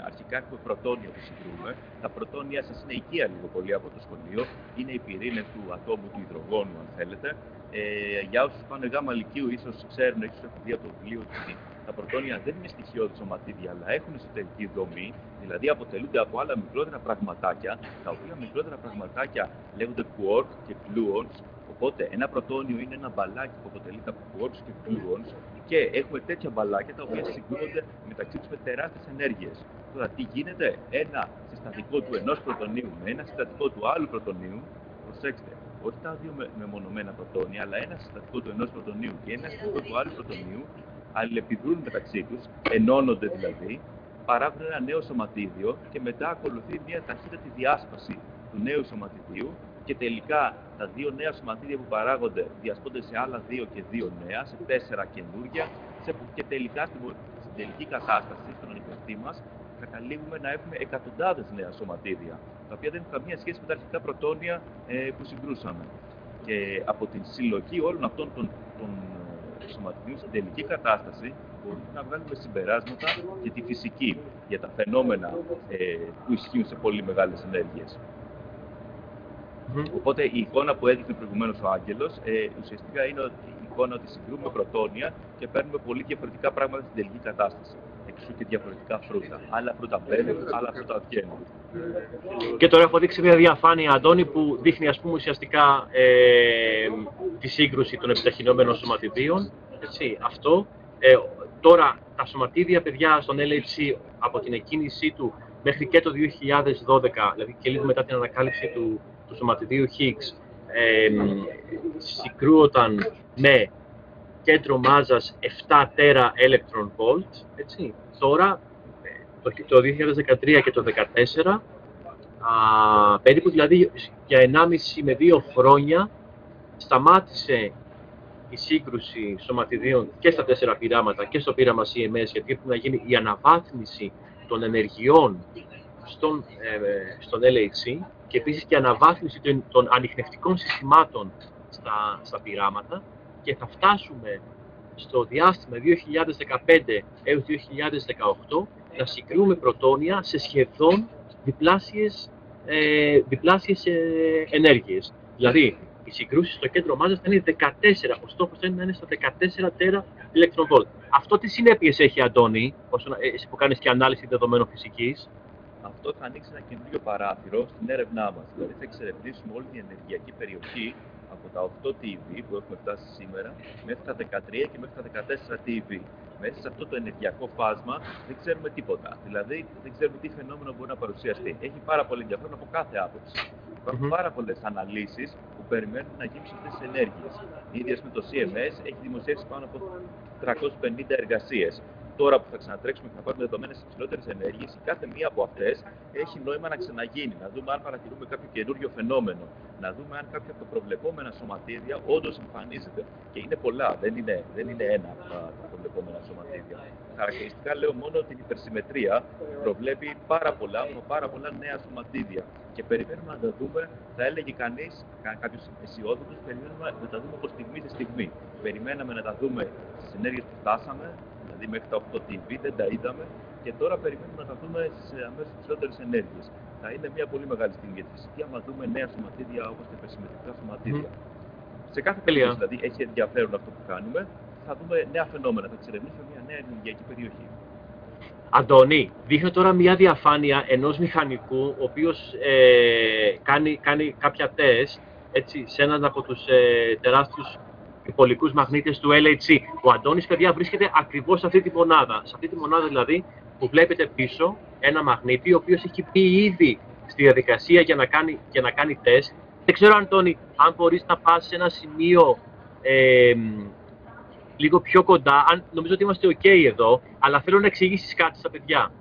αρχικά έχουμε πρωτόνια που συγκρούμε. Τα πρωτόνια σας είναι οικεία λίγο πολύ από το σχολείο. Είναι οι πυρήνες του ατόμου του υδρογόνου, αν θέλετε. Για όσους πάνε γάμα λυκείου, ίσως ξέρουν, ίσως έχουν δει από το βιβλίο, ότι τα πρωτόνια δεν είναι στοιχειώδη σωματίδια, αλλά έχουν εσωτερική δομή, δηλαδή αποτελούνται από άλλα μικρότερα πραγματάκια, τα οποία μικρότερα πραγματάκια λέγονται quarks και gluons. Οπότε ένα πρωτόνιο είναι ένα μπαλάκι που αποτελείται από quarks και gluons, και έχουμε τέτοια μπαλάκια τα οποία συγκρούονται μεταξύ τους με τεράστιες ενέργειες. Τώρα, τι γίνεται? Ένα συστατικό του ενός πρωτονίου με ένα συστατικό του άλλου πρωτονίου, προσέξτε, όχι τα δύο μεμονωμένα πρωτόνια, αλλά ένα συστατικό του ενός πρωτονίου και ένα συστατικό του άλλου πρωτονίου αλληλεπιδρούν μεταξύ τους, ενώνονται δηλαδή, παράγουν ένα νέο σωματίδιο και μετά ακολουθεί μια ταχύτατη διάσπαση του νέου σωματιδίου και τελικά τα δύο νέα σωματίδια που παράγονται διασπώνται σε άλλα δύο και δύο νέα, σε 4 καινούργια, και τελικά στην τελική κατάσταση, στον ανιχνευτή μας, καταλήγουμε να έχουμε εκατοντάδες νέα σωματίδια, τα οποία δεν έχουν καμία σχέση με τα αρχικά πρωτόνια που συγκρούσαμε. Και από την συλλογή όλων αυτών των σωματιδίων στην τελική κατάσταση μπορούμε να βγάλουμε συμπεράσματα για τη φυσική, για τα φαινόμενα που ισχύουν σε πολύ μεγάλες ενέργειες. Οπότε η εικόνα που έδειχνε προηγουμένως ο Άγγελος ουσιαστικά είναι η εικόνα ότι συγκρούμε πρωτόνια και παίρνουμε πολύ διαφορετικά πράγματα στην τελική κατάσταση. Εξού και διαφορετικά φρούτα. Άλλα φρούτα μπαίνουν, άλλα φρούτα βγαίνουν. Και τώρα έχω δείξει μια διαφάνεια, Αντώνη, που δείχνει, ας πούμε, ουσιαστικά τη σύγκρουση των επιταχυνόμενων σωματιδίων. Έτσι, αυτό. Τώρα τα σωματίδια, παιδιά, στον LHC από την εκκίνησή του μέχρι και το 2012, δηλαδή και λίγο μετά την ανακάλυψη του σωματιδίου Higgs, συγκρούονταν με κέντρο μάζας 7 τέρα electron volt. Έτσι. Τώρα, το 2013 και το 2014, περίπου δηλαδή για 1,5 με 2 χρόνια, σταμάτησε η σύγκρουση σωματιδίων και στα 4 πειράματα και στο πείραμα CMS, γιατί έπρεπε να γίνει η αναβάθμιση των ενεργειών στον LHC και επίσης και η αναβάθμιση των ανιχνευτικών συστημάτων στα πειράματα, και θα φτάσουμε στο διάστημα 2015 έως 2018 να συγκρούμε πρωτόνια σε σχεδόν διπλάσιες ενέργειες. Δηλαδή, οι συγκρούσεις στο κέντρο μάζας θα είναι 14, ο στόχος θα είναι να είναι στα 14 τέρα electron volt. Αυτό τι συνέπειες έχει, Αντώνη, εσύ που κάνεις και ανάλυση δεδομένων φυσικής? Αυτό θα ανοίξει ένα καινούριο παράθυρο στην έρευνά μας. Δηλαδή, θα εξερευνήσουμε όλη την ενεργειακή περιοχή από τα 8 TV που έχουμε φτάσει σήμερα μέχρι τα 13 και μέχρι τα 14 TV. Μέσα σε αυτό το ενεργειακό φάσμα δεν ξέρουμε τίποτα. Δηλαδή, δεν ξέρουμε τι φαινόμενο μπορεί να παρουσιαστεί. Έχει πάρα πολύ ενδιαφέρον από κάθε άποψη. Υπάρχουν πάρα πολλές αναλύσεις που περιμένουν να γίνουν σε αυτές τις ενέργειες. Ίδια με το CMS έχει δημοσιεύσει πάνω από 350 εργασίες. Τώρα που θα ξανατρέξουμε και θα πάρουμε δεδομένα σε υψηλότερες ενέργειες, η κάθε μία από αυτές έχει νόημα να ξαναγίνει. Να δούμε αν παρατηρούμε κάποιο καινούριο φαινόμενο. Να δούμε αν κάποια από τα προβλεπόμενα σωματίδια όντως εμφανίζεται. Και είναι πολλά, δεν είναι ένα από τα προβλεπόμενα σωματίδια. Χαρακτηριστικά λέω μόνο την υπερσυμμετρία προβλέπει πάρα πολλά νέα σωματίδια. Και περιμένουμε να τα δούμε, θα έλεγε κανείς, κάποιος αισιόδοξος, περιμένουμε να τα δούμε από στιγμή σε στιγμή. Περιμέναμε να τα δούμε στις ενέργειες που φτάσαμε, δηλαδή μέχρι τα 8 TV, δεν τα είδαμε, και τώρα περιμένουμε να τα δούμε σε αμέσως υψηλότερες ενέργειες. Θα είναι μια πολύ μεγάλη στιγμή για τη φυσική, άμα δούμε νέα σωματίδια όπως τα υπερσυμμετρικά σωματίδια. Σε κάθε περίπτωση, δηλαδή, έχει ενδιαφέρον αυτό που κάνουμε, θα δούμε νέα φαινόμενα, θα εξερευνήσουμε μια νέα ενεργειακή περιοχή. Αντώνη, δείχνω τώρα μια διαφάνεια ενός μηχανικού, ο οποίος κάνει κάποια τεστ έτσι, σε έναν από τους τεράστιους διπολικούς μαγνήτες του LHC. Ο Αντώνης, παιδιά, βρίσκεται ακριβώς σε αυτή τη μονάδα. Σε αυτή τη μονάδα, δηλαδή, που βλέπετε πίσω ένα μαγνήτη, ο οποίος έχει μπει ήδη στη διαδικασία για να κάνει τεστ. Δεν ξέρω, Αντώνη, αν μπορείς να πας σε ένα σημείο λίγο πιο κοντά. Νομίζω ότι είμαστε OK εδώ, αλλά θέλω να εξηγήσεις κάτι στα παιδιά.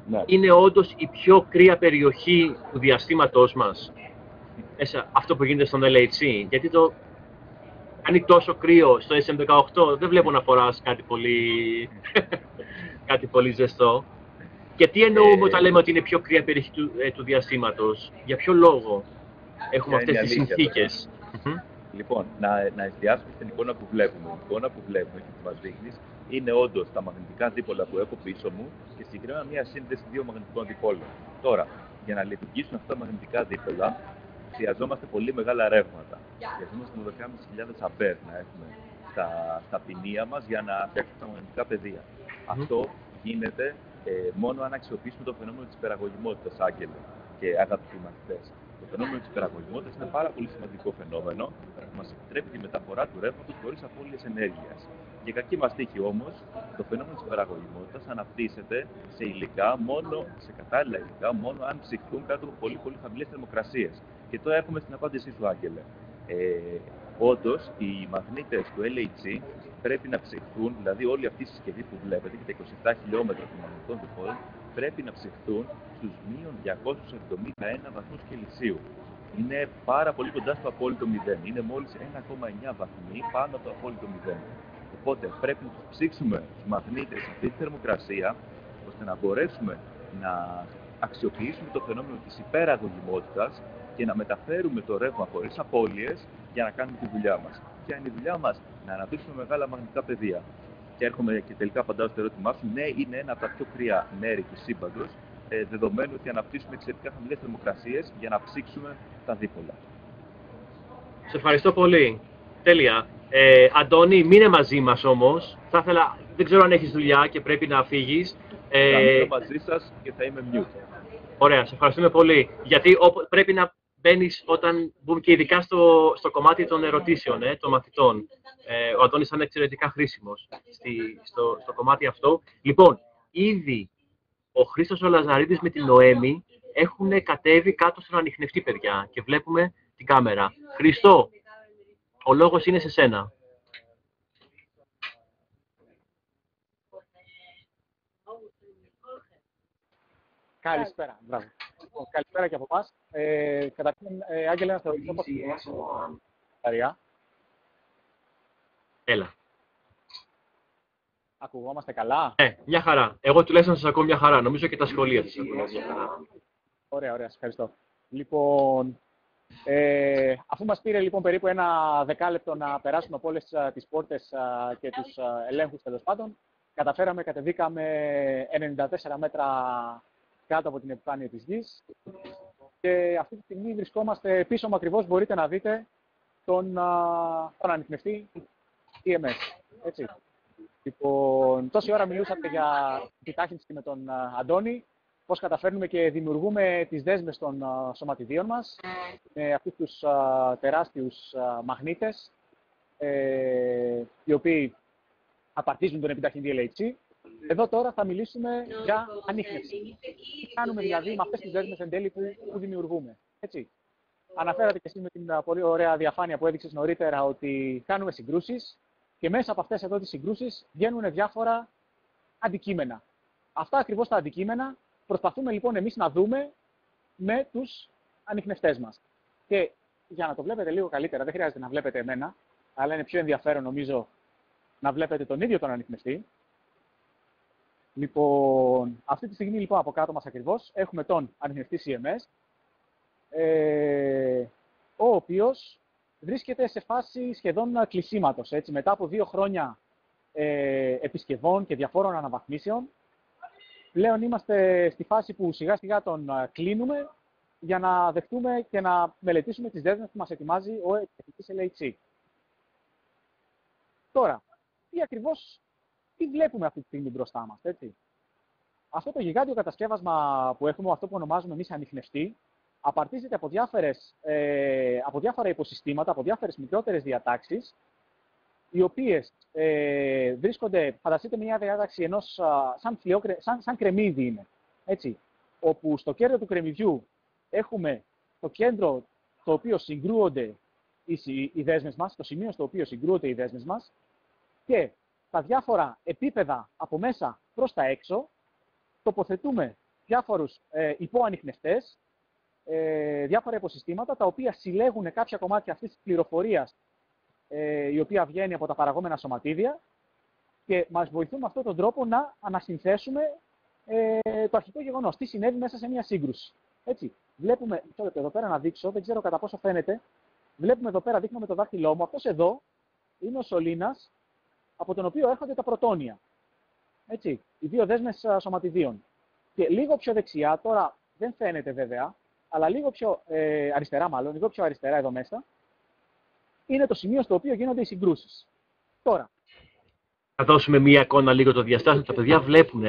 Ναι. Είναι όντως η πιο κρύα περιοχή του διαστήματος μας, αυτό που γίνεται στον LHC, γιατί το κάνει τόσο κρύο στο SM18, δεν βλέπω να φοράς κάτι πολύ ζεστό. Και τι εννοούμε όταν λέμε ότι είναι η πιο κρύα περιοχή του διαστήματος, για ποιο λόγο έχουμε αυτές τις συνθήκες? Λοιπόν, να εστιάσουμε στην εικόνα που βλέπουμε. Η εικόνα που βλέπουμε και που μας δείχνεις είναι όντως τα μαγνητικά δίπολα που έχω πίσω μου και συγκεκριμένα μια σύνδεση δύο μαγνητικών διπόλων. Τώρα, για να λειτουργήσουν αυτά τα μαγνητικά δίπολα, χρειαζόμαστε πολύ μεγάλα ρεύματα. Χρειαζόμαστε 12.500 αμπέρ να έχουμε στα ποινία μας για να φτιάξουμε τα μαγνητικά πεδία. Αυτό γίνεται μόνο αν αξιοποιήσουμε το φαινόμενο της υπεραγωγημότητας, Άγγελε και αγαπητοί μαθητές. Το φαινόμενο της υπεραγωγημότητας είναι πάρα πολύ σημαντικό φαινόμενο που μας επιτρέπει τη μεταφορά του ρεύματος χωρίς απώλειες ενέργειας. Και κακή μας τύχη όμως, το φαινόμενο της υπεραγωγημότητας αναπτύσσεται σε κατάλληλα υλικά μόνο αν ψυχθούν κάτω από πολύ χαμηλές θερμοκρασίες. Και τώρα έρχομαι στην απάντησή σου, Άγγελε. Όντως, οι μαγνήτες του LHC πρέπει να ψυχθούν, δηλαδή όλη αυτή η συσκευή που βλέπετε και τα 27 χιλιόμετρα των μαγνητικών διπόλων πρέπει να ψυχθούν στους μείον 271 βαθμούς Κελσίου. Είναι πάρα πολύ κοντά στο απόλυτο 0. Είναι μόλις 1,9 βαθμοί πάνω από το απόλυτο 0. Οπότε πρέπει να τους ψήξουμε τους μαγνήτες σε αυτή τη θερμοκρασία, ώστε να μπορέσουμε να αξιοποιήσουμε το φαινόμενο της υπεραγωγημότητας και να μεταφέρουμε το ρεύμα χωρίς απώλειες για να κάνουμε τη δουλειά μας. Ποια είναι η δουλειά μας? Να αναπτύξουμε μεγάλα μαγνητικά πεδία. Και έρχομαι και τελικά απαντάω στο ερώτημά σου. Ναι, είναι ένα από τα πιο κρύα μέρη του σύμπαντος, δεδομένου ότι αναπτύσσουμε εξαιρετικά χαμηλές θερμοκρασίες για να ψήξουμε τα δίπολα. Σε ευχαριστώ πολύ. Τέλεια. Αντώνη, μείνε μαζί μας όμως. Δεν ξέρω αν έχεις δουλειά και πρέπει να φύγεις. Θα μείνω μαζί σας και θα είμαι mute. Ωραία, σε ευχαριστούμε πολύ. Γιατί πρέπει να μπαίνεις όταν μπούμε και ειδικά στο κομμάτι των ερωτήσεων των μαθητών. Ο Αντώνης ήταν εξαιρετικά χρήσιμος στο κομμάτι αυτό. Λοιπόν, ήδη ο Χρήστος ο Λαζαρίδης με την Νοέμη έχουν κατέβει κάτω στον ανιχνευτή, παιδιά, και βλέπουμε την κάμερα. Χριστό, ο λόγος είναι σε σένα. Καλησπέρα. Μπράβο. Καλησπέρα και από εμάς. Καταρχήν, Άγγελε, να σε ρωτήσω πώς είναι. Έλα. Ακουγόμαστε καλά? Μια χαρά. Εγώ τουλάχιστον σας ακούω μια χαρά. Νομίζω και τα σχολεία σας ακούω μια χαρά. Ωραία, σας ευχαριστώ. Λοιπόν, αφού μας πήρε λοιπόν περίπου ένα δεκάλεπτο να περάσουμε από όλες τις πόρτες και τους ελέγχους τέλος πάντων, κατεβήκαμε 94 μέτρα κάτω από την επιφάνεια της γης και αυτή τη στιγμή βρισκόμαστε πίσω μου ακριβώς, μπορείτε να δείτε τον ανιχνευτή EMS. Έτσι. Λοιπόν, τόση ώρα μιλούσατε για επιτάχυνση με τον Αντώνη. πώς καταφέρνουμε και δημιουργούμε τις δέσμες των σωματιδίων μας με αυτούς τους τεράστιους μαγνήτες, οι οποίοι απαρτίζουν τον επιταχυντή LHC. Εδώ τώρα θα μιλήσουμε για ανίχνευση. Τι κάνουμε δηλαδή με αυτές τις δέσμες εν τέλει που δημιουργούμε. Έτσι. Αναφέρατε και εσύ με την πολύ ωραία διαφάνεια που έδειξες νωρίτερα ότι κάνουμε συγκρούσεις και μέσα από αυτές εδώ τις συγκρούσεις βγαίνουν διάφορα αντικείμενα. Αυτά ακριβώς τα αντικείμενα προσπαθούμε λοιπόν εμείς να δούμε με τους ανιχνευτές μας. Και για να το βλέπετε λίγο καλύτερα, δεν χρειάζεται να βλέπετε εμένα, αλλά είναι πιο ενδιαφέρον νομίζω να βλέπετε τον ίδιο τον ανιχνευτή. Λοιπόν, αυτή τη στιγμή λοιπόν από κάτω μας ακριβώς έχουμε τον ανιχνευτή CMS, ο οποίος βρίσκεται σε φάση σχεδόν κλεισίματος. Έτσι. Μετά από 2 χρόνια επισκευών και διαφόρων αναβαθμίσεων, πλέον είμαστε στη φάση που σιγά σιγά τον κλείνουμε για να δεχτούμε και να μελετήσουμε τις δέσμες που μας ετοιμάζει ο επιταχυντής LHC. Τώρα, τι βλέπουμε αυτή τη στιγμή μπροστά μας, έτσι. Αυτό το γιγάντιο κατασκεύασμα που έχουμε, αυτό που ονομάζουμε εμείς ανιχνευτή, απαρτίζεται από διάφορα υποσυστήματα, από διάφορες μικρότερες διατάξεις, οι οποίες βρίσκονται, φανταστείτε μια διάταξη ενός, σαν κρεμμύδι είναι, έτσι, όπου στο κέντρο του κρεμμυδιού έχουμε το κέντρο στο οποίο συγκρούονται οι δέσμες μας, το σημείο στο οποίο συγκρούονται οι δέσμες μας και τα διάφορα επίπεδα από μέσα προς τα έξω τοποθετούμε διάφορους υποανιχνευτές, διάφορα υποσυστήματα τα οποία συλλέγουν κάποια κομμάτια αυτής της πληροφορίας η οποία βγαίνει από τα παραγόμενα σωματίδια και μας βοηθούν με αυτόν τον τρόπο να ανασυνθέσουμε το αρχικό γεγονός. Τι συνέβη μέσα σε μια σύγκρουση. Έτσι. Βλέπουμε, εδώ πέρα να δείξω, δεν ξέρω κατά πόσο φαίνεται, βλέπουμε εδώ πέρα, δείχνω με το δάχτυλό μου, αυτός εδώ είναι ο σωλήνας από τον οποίο έρχονται τα πρωτόνια. Έτσι, οι 2 δέσμες σωματιδίων. Και λίγο πιο δεξιά, τώρα δεν φαίνεται βέβαια, αλλά λίγο πιο αριστερά μάλλον, λίγο πιο αριστερά εδώ μέσα, είναι το σημείο στο οποίο γίνονται οι συγκρούσεις. Τώρα. Θα δώσουμε μία εικόνα λίγο το διαστάσιο. Τα παιδιά βλέπουν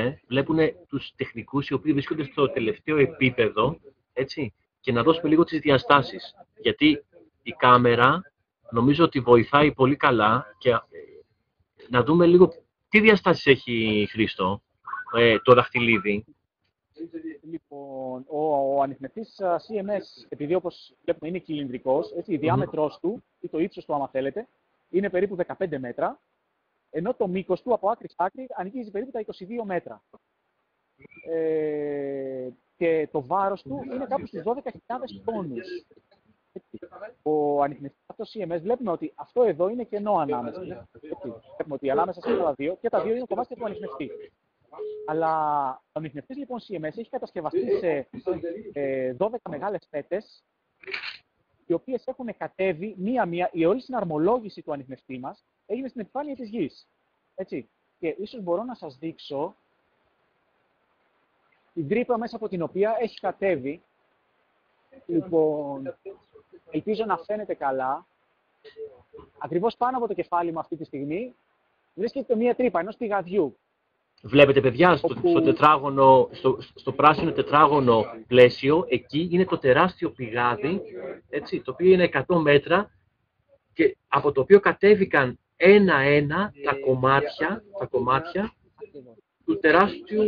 τους τεχνικούς οι οποίοι βρίσκονται στο τελευταίο επίπεδο, έτσι, και να δώσουμε λίγο τις διαστάσεις. Γιατί η κάμερα νομίζω ότι βοηθάει πολύ καλά και να δούμε λίγο τι διαστάσεις έχει, Χρήστο, το δαχτυλίδι. Λοιπόν, ο ανιχνευτής CMS, επειδή όπως βλέπουμε είναι κυλινδρικός, έτσι, η διάμετρος του ή το ύψος του, άμα θέλετε, είναι περίπου 15 μέτρα, ενώ το μήκος του από άκρη σε άκρη αγγίζει περίπου τα 22 μέτρα. Και το βάρος του είναι κάπου στους 12.000 τόνους. Ο ανιχνευτής αυτός CMS βλέπουμε ότι αυτό εδώ είναι κενό ανάμεσα. Βλέπουμε ότι ανάμεσα σε αυτά τα δύο και τα δύο είναι κομμάτια του ανιχνευτή. Αλλά ο ανιχνευτής λοιπόν CMS έχει κατασκευαστεί σε 12 μεγάλες φέτες, οι οποίες έχουν κατέβει μία-μία. Η όλη συναρμολόγηση του ανιχνευτή μας έγινε στην επιφάνεια της γης. Έτσι. Και ίσως μπορώ να σας δείξω την τρύπα μέσα από την οποία έχει κατέβει. Λοιπόν, ελπίζω να φαίνεται καλά. Ακριβώς πάνω από το κεφάλι μου αυτή τη στιγμή βρίσκεται μία τρύπα ενός πηγαδιού. Βλέπετε, παιδιά, στο πράσινο τετράγωνο πλαίσιο, εκεί είναι το τεράστιο πηγάδι, έτσι, το οποίο είναι 100 μέτρα και από το οποίο κατέβηκαν ένα-ένα τα κομμάτια του τεράστιου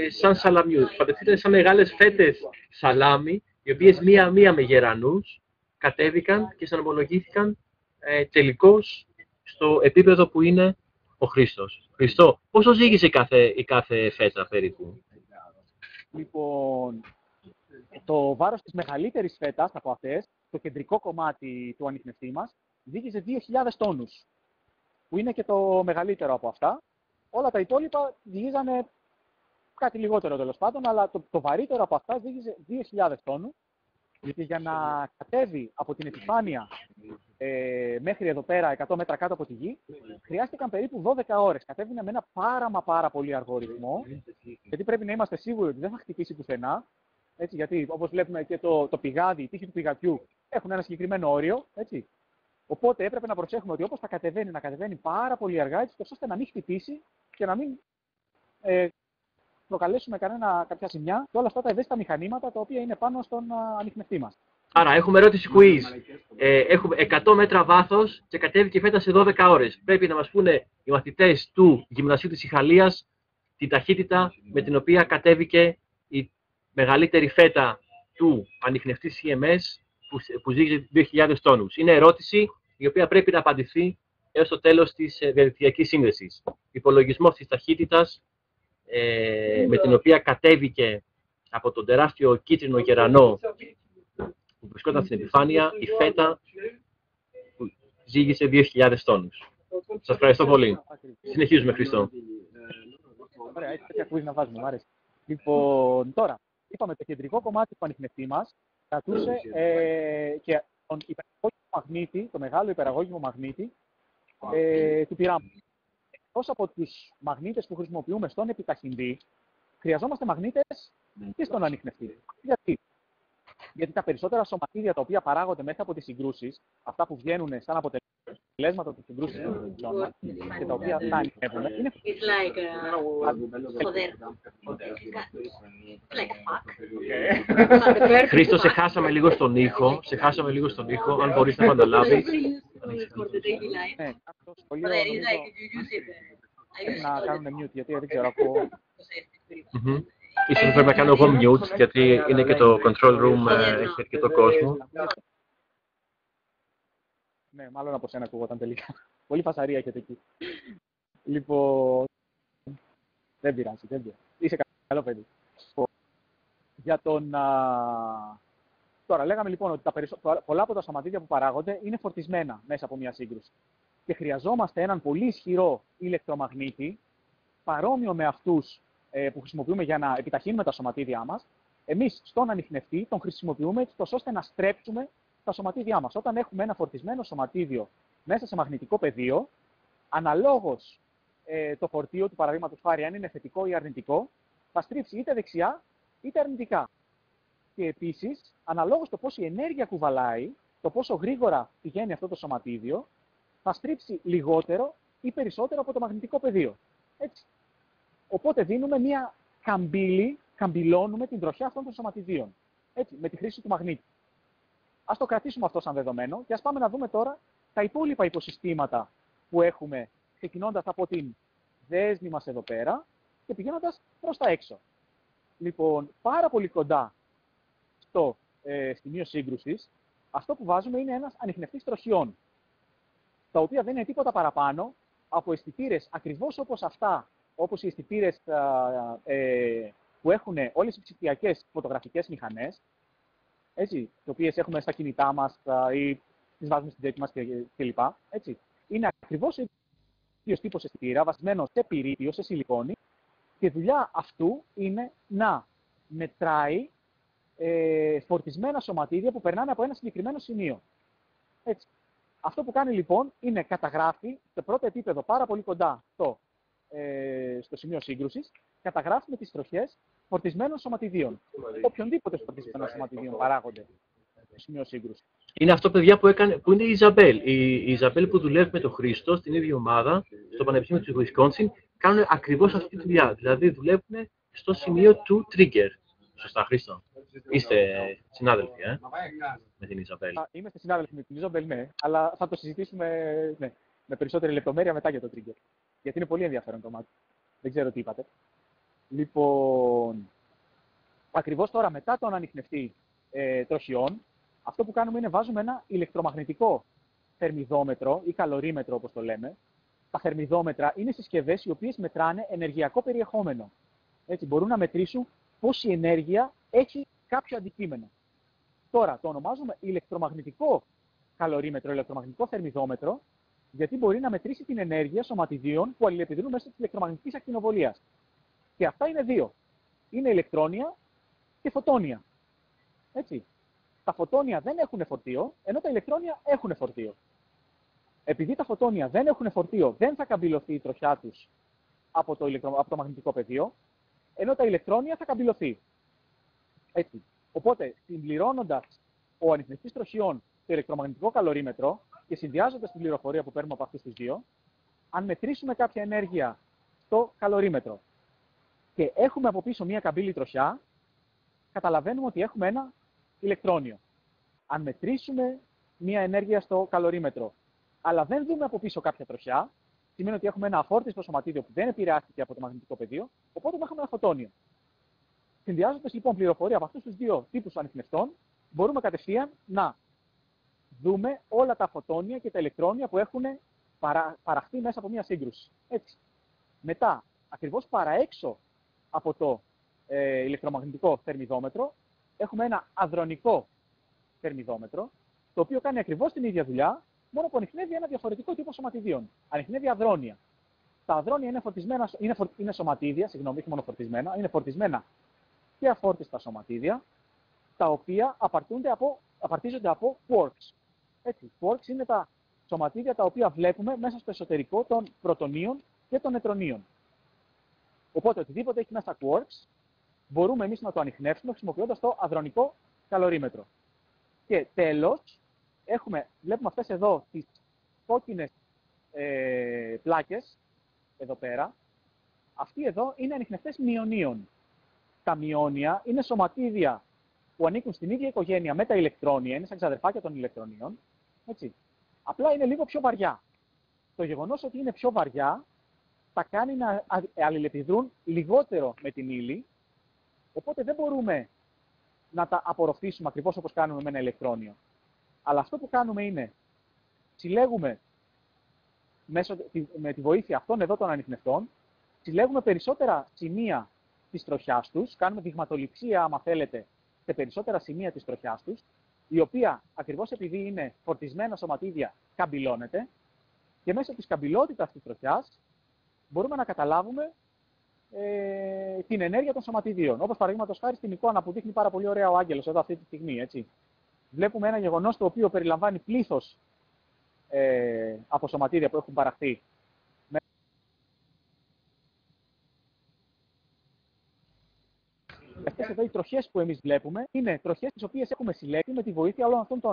σαν σαλαμιού. Φανταστείτε σαν μεγάλες φέτες σαλάμι, οι οποίες μία-μία με γερανούς κατέβηκαν και συναρμολογήθηκαν τελικώς στο επίπεδο που είναι ο Χρήστος. Χριστό, πόσο ζύγησε η κάθε φέτα περίπου? Λοιπόν, το βάρος της μεγαλύτερης φέτας από αυτές, το κεντρικό κομμάτι του ανιχνευτή μας, ζύγιζε 2.000 τόνους, που είναι και το μεγαλύτερο από αυτά. Όλα τα υπόλοιπα ζυγίζανε κάτι λιγότερο τέλος πάντων, αλλά το βαρύτερο από αυτά ζύγιζε 2.000 τόνους. Γιατί για να κατέβει από την επιφάνεια μέχρι εδώ πέρα, 100 μέτρα κάτω από τη γη, χρειάστηκαν περίπου 12 ώρες. Κατέβηνε με ένα πάρα πολύ αργό ρυθμό, γιατί πρέπει να είμαστε σίγουροι ότι δεν θα χτυπήσει πουθενά. Έτσι, γιατί όπως βλέπουμε και το πηγάδι, η τύχη του πηγατιού έχουν ένα συγκεκριμένο όριο. Έτσι. Οπότε έπρεπε να προσέχουμε ότι όπως θα κατεβαίνει, να κατεβαίνει πάρα πολύ αργά, έτσι ώστε να μην χτυπήσει και να μην προκαλέσουμε κάποια ζημιά και όλα αυτά τα ευαίσθητα μηχανήματα τα οποία είναι πάνω στον ανιχνευτή μας. Άρα, έχουμε ερώτηση quiz. Έχουμε 100 μέτρα βάθος και κατέβηκε η φέτα σε 12 ώρες. Πρέπει να μας πούνε οι μαθητές του Γυμνασίου της Ιχαλίας την ταχύτητα με την οποία κατέβηκε η μεγαλύτερη φέτα του ανιχνευτή CMS που ζύγιζε 2.000 τόνους. Είναι ερώτηση η οποία πρέπει να απαντηθεί έως το τέλος της διαδικτυακής σύνδεσης. Υπολογισμός της ταχύτητας με την οποία κατέβηκε από τον τεράστιο κίτρινο γερανό που βρισκόταν στην επιφάνεια η φέτα που ζύγισε 2.000 τόνους. Σας ευχαριστώ πολύ. Συνεχίζουμε, Χρήστο. Ωραία, έχει τέτοια quiz να βάζουμε, μου αρέσει. Λοιπόν, τώρα, είπαμε το κεντρικό κομμάτι του ανιχνευτή μας κρατούσε και τον υπεραγώγημο μαγνήτη, το μεγάλο υπεραγώγημο μαγνήτη του πυράματος. Εκτός από τους μαγνήτες που χρησιμοποιούμε στον επιταχυντή, χρειαζόμαστε μαγνήτες και στον ανιχνευτή. Γιατί τα περισσότερα σωματίδια τα οποία παράγονται μέσα από τις συγκρούσεις, αυτά που βγαίνουν σαν αποτελέσματα των συγκρούσεων και τα οποία θα ανιχνεύουν, είναι Χρήστο, σε χάσαμε λίγο στον ήχο. Αν μπορείς να επαναλάβεις. Ναι, αυτό σχολείο να κάνουν mute, γιατί δεν ξέρω από... Ίσως πρέπει να κάνω εγώ mute, γιατί είναι και το control room, έχει αρκετό κόσμο. Ναι, μάλλον από σένα ακούγονταν τελικά. Πολύ φασαρία έχετε εκεί. Λοιπόν, δεν πειράζει. Είσαι καλό παιδί. Για τον... Τώρα, λέγαμε λοιπόν ότι πολλά από τα σωματίδια που παράγονται είναι φορτισμένα μέσα από μια σύγκρουση. Και χρειαζόμαστε έναν πολύ ισχυρό ηλεκτρομαγνήτη, παρόμοιο με αυτούς που χρησιμοποιούμε για να επιταχύνουμε τα σωματίδια μας. Εμείς στον ανιχνευτή τον χρησιμοποιούμε ώστε να στρέψουμε τα σωματίδια μας. Όταν έχουμε ένα φορτισμένο σωματίδιο μέσα σε μαγνητικό πεδίο, αναλόγως το φορτίο του, παραδείγματος χάρη, αν είναι θετικό ή αρνητικό, θα στρίψει είτε δεξιά είτε αρνητικά. Και επίσης, αναλόγως το πόση ενέργεια κουβαλάει, το πόσο γρήγορα πηγαίνει αυτό το σωματίδιο, θα στρίψει λιγότερο ή περισσότερο από το μαγνητικό πεδίο. Έτσι. Οπότε δίνουμε μία καμπύλη, καμπυλώνουμε την τροχιά αυτών των σωματιδίων. Έτσι, με τη χρήση του μαγνήτη. Ας το κρατήσουμε αυτό σαν δεδομένο και ας πάμε να δούμε τώρα τα υπόλοιπα υποσυστήματα που έχουμε, ξεκινώντας από την δέσμη μας εδώ πέρα και πηγαίνοντας προς τα έξω. Λοιπόν, πάρα πολύ κοντά στο σημείο σύγκρουσης, αυτό που βάζουμε είναι ένας ανιχνευτής τροχιών, τα οποία δεν είναι τίποτα παραπάνω από αισθητήρες ακριβώς όπως αυτά, όπως οι αισθητήρες που έχουν όλες οι ψηφιακές φωτογραφικές μηχανές, έτσι, τις οποίες έχουμε στα κινητά μας ή τις βάζουμε στην τσέπη μας κλπ. Έτσι. Είναι ακριβώς ο ίδιος τύπος αισθητήρα, βασισμένο σε πυρίτιο, σε σιλικόνη, και η δουλειά αυτού είναι να μετράει φορτισμένα σωματίδια που περνάνε από ένα συγκεκριμένο σημείο. Έτσι. Αυτό που κάνει λοιπόν είναι καταγράφει στο πρώτο επίπεδο πάρα πολύ κοντά στο σημείο σύγκρουσης, καταγράφει με τις τροχιές φορτισμένων σωματιδίων. Οποιονδήποτε φορτισμένων σωματιδίων παράγονται στο σημείο σύγκρουσης. Είναι αυτό, παιδιά, που είναι η Ιζαμπέλ. Η Ιζαμπέλ που δουλεύει με τον Χρήστο στην ίδια ομάδα, στο Πανεπιστήμιο του Wisconsin, κάνουν ακριβώς αυτή τη δουλειά. Δηλαδή δουλεύουν στο σημείο του trigger. Σωστά, Χρήστο. Είστε συνάδελφοι, με την Ιζαμπέλ. Είμαστε συνάδελφοι με την Ιζαμπέλ, ναι, αλλά θα το συζητήσουμε με περισσότερη λεπτομέρεια μετά για το trigger. Γιατί είναι πολύ ενδιαφέρον το μάτι. Δεν ξέρω τι είπατε. Λοιπόν, ακριβώς τώρα μετά τον ανιχνευτή τροχιών, αυτό που κάνουμε είναι βάζουμε ένα ηλεκτρομαγνητικό θερμιδόμετρο ή καλορίμετρο, όπως το λέμε. Τα θερμιδόμετρα είναι συσκευές οι οποίες μετράνε ενεργειακό περιεχόμενο. Έτσι, μπορούν να μετρήσουν πόση ενέργεια έχει κάποιο αντικείμενο. Τώρα, το ονομάζουμε ηλεκτρομαγνητικό καλορίμετρο, ηλεκτρομαγνητικό θερμιδόμετρο, γιατί μπορεί να μετρήσει την ενέργεια σωματιδίων που αλληλεπιδρούν μέσω της ηλεκτρομαγνητικής ακτινοβολίας. Και αυτά είναι δύο. Είναι ηλεκτρόνια και φωτόνια. Έτσι. Τα φωτόνια δεν έχουν φορτίο, ενώ τα ηλεκτρόνια έχουν φορτίο. Επειδή τα φωτόνια δεν έχουν φορτίο, δεν θα καμπυλωθεί η τροχιά τους από το μαγνητικό πεδίο, ενώ τα ηλεκτρόνια θα καμπυλωθεί. Έτσι. Οπότε, συμπληρώνοντας ο ανιχνευτής τροχιών το ηλεκτρομαγνητικό καλορίμετρο και συνδυάζοντας την πληροφορία που παίρνουμε από αυτούς τους δύο, αν μετρήσουμε κάποια ενέργεια στο καλορίμετρο και έχουμε από πίσω μία καμπύλη τροχιά, καταλαβαίνουμε ότι έχουμε ένα ηλεκτρόνιο. Αν μετρήσουμε μία ενέργεια στο καλορίμετρο, αλλά δεν δούμε από πίσω κάποια τροχιά, σημαίνει ότι έχουμε ένα αφόρτιστο σωματίδιο που δεν επηρεάστηκε από το μαγνητικό πεδίο, οπότε έχουμε ένα φωτόνιο. Συνδυάζοντας λοιπόν πληροφορία από αυτούς τους δύο τύπους ανιχνευτών, μπορούμε κατευθείαν να δούμε όλα τα φωτόνια και τα ηλεκτρόνια που έχουν παραχθεί μέσα από μία σύγκρουση. Έτσι. Μετά, ακριβώς παραέξω από το ηλεκτρομαγνητικό θερμιδόμετρο, έχουμε ένα αδρονικό θερμιδόμετρο, το οποίο κάνει ακριβώς την ίδια δουλειά, μόνο που ανιχνεύει ένα διαφορετικό τύπο σωματιδίων. Ανιχνεύει αδρόνια. Τα αδρόνια είναι σωματίδια, συγγνώμη, όχι μόνο φορτισμένα, είναι φορτισμένα και αφόρτιστα σωματίδια, τα οποία απαρτίζονται από quarks. Έτσι, quarks είναι τα σωματίδια τα οποία βλέπουμε μέσα στο εσωτερικό των πρωτονίων και των νετρονίων. Οπότε, οτιδήποτε έχει μέσα quarks, μπορούμε εμείς να το ανιχνεύσουμε χρησιμοποιώντας το αδρονικό καλορίμετρο. Και τέλος, βλέπουμε αυτές εδώ τις κόκκινες πλάκες, εδώ πέρα. Αυτοί εδώ είναι ανιχνευτές μειονίων. Τα μειόνια είναι σωματίδια που ανήκουν στην ίδια οικογένεια με τα ηλεκτρόνια, είναι σαν ξαδερφάκια των ηλεκτρονίων. Έτσι. Απλά είναι λίγο πιο βαριά. Το γεγονός ότι είναι πιο βαριά τα κάνει να αλληλεπιδρούν λιγότερο με την ύλη, οπότε δεν μπορούμε να τα απορροφήσουμε ακριβώς όπως κάνουμε με ένα ηλεκτρόνιο. Αλλά αυτό που κάνουμε είναι, συλλέγουμε με τη βοήθεια αυτών εδώ των ανιχνευτών, συλλέγουμε περισσότερα σημεία της τροχιάς τους, κάνουμε δειγματοληψία, άμα θέλετε, σε περισσότερα σημεία της τροχιάς τους, η οποία ακριβώς επειδή είναι φορτισμένα σωματίδια, καμπυλώνεται, και μέσω της καμπυλότητας της τροχιάς μπορούμε να καταλάβουμε την ενέργεια των σωματιδίων. Όπως παραδείγματος χάρη στην εικόνα που δείχνει πάρα πολύ ωραία ο Άγγελος εδώ αυτή τη στιγμή. Έτσι. Βλέπουμε ένα γεγονός το οποίο περιλαμβάνει πλήθος από σωματίδια που έχουν παραχθεί. Αυτές εδώ οι τροχές που εμείς βλέπουμε είναι τροχές τις οποίες έχουμε συλλέξει με τη βοήθεια όλων αυτών των.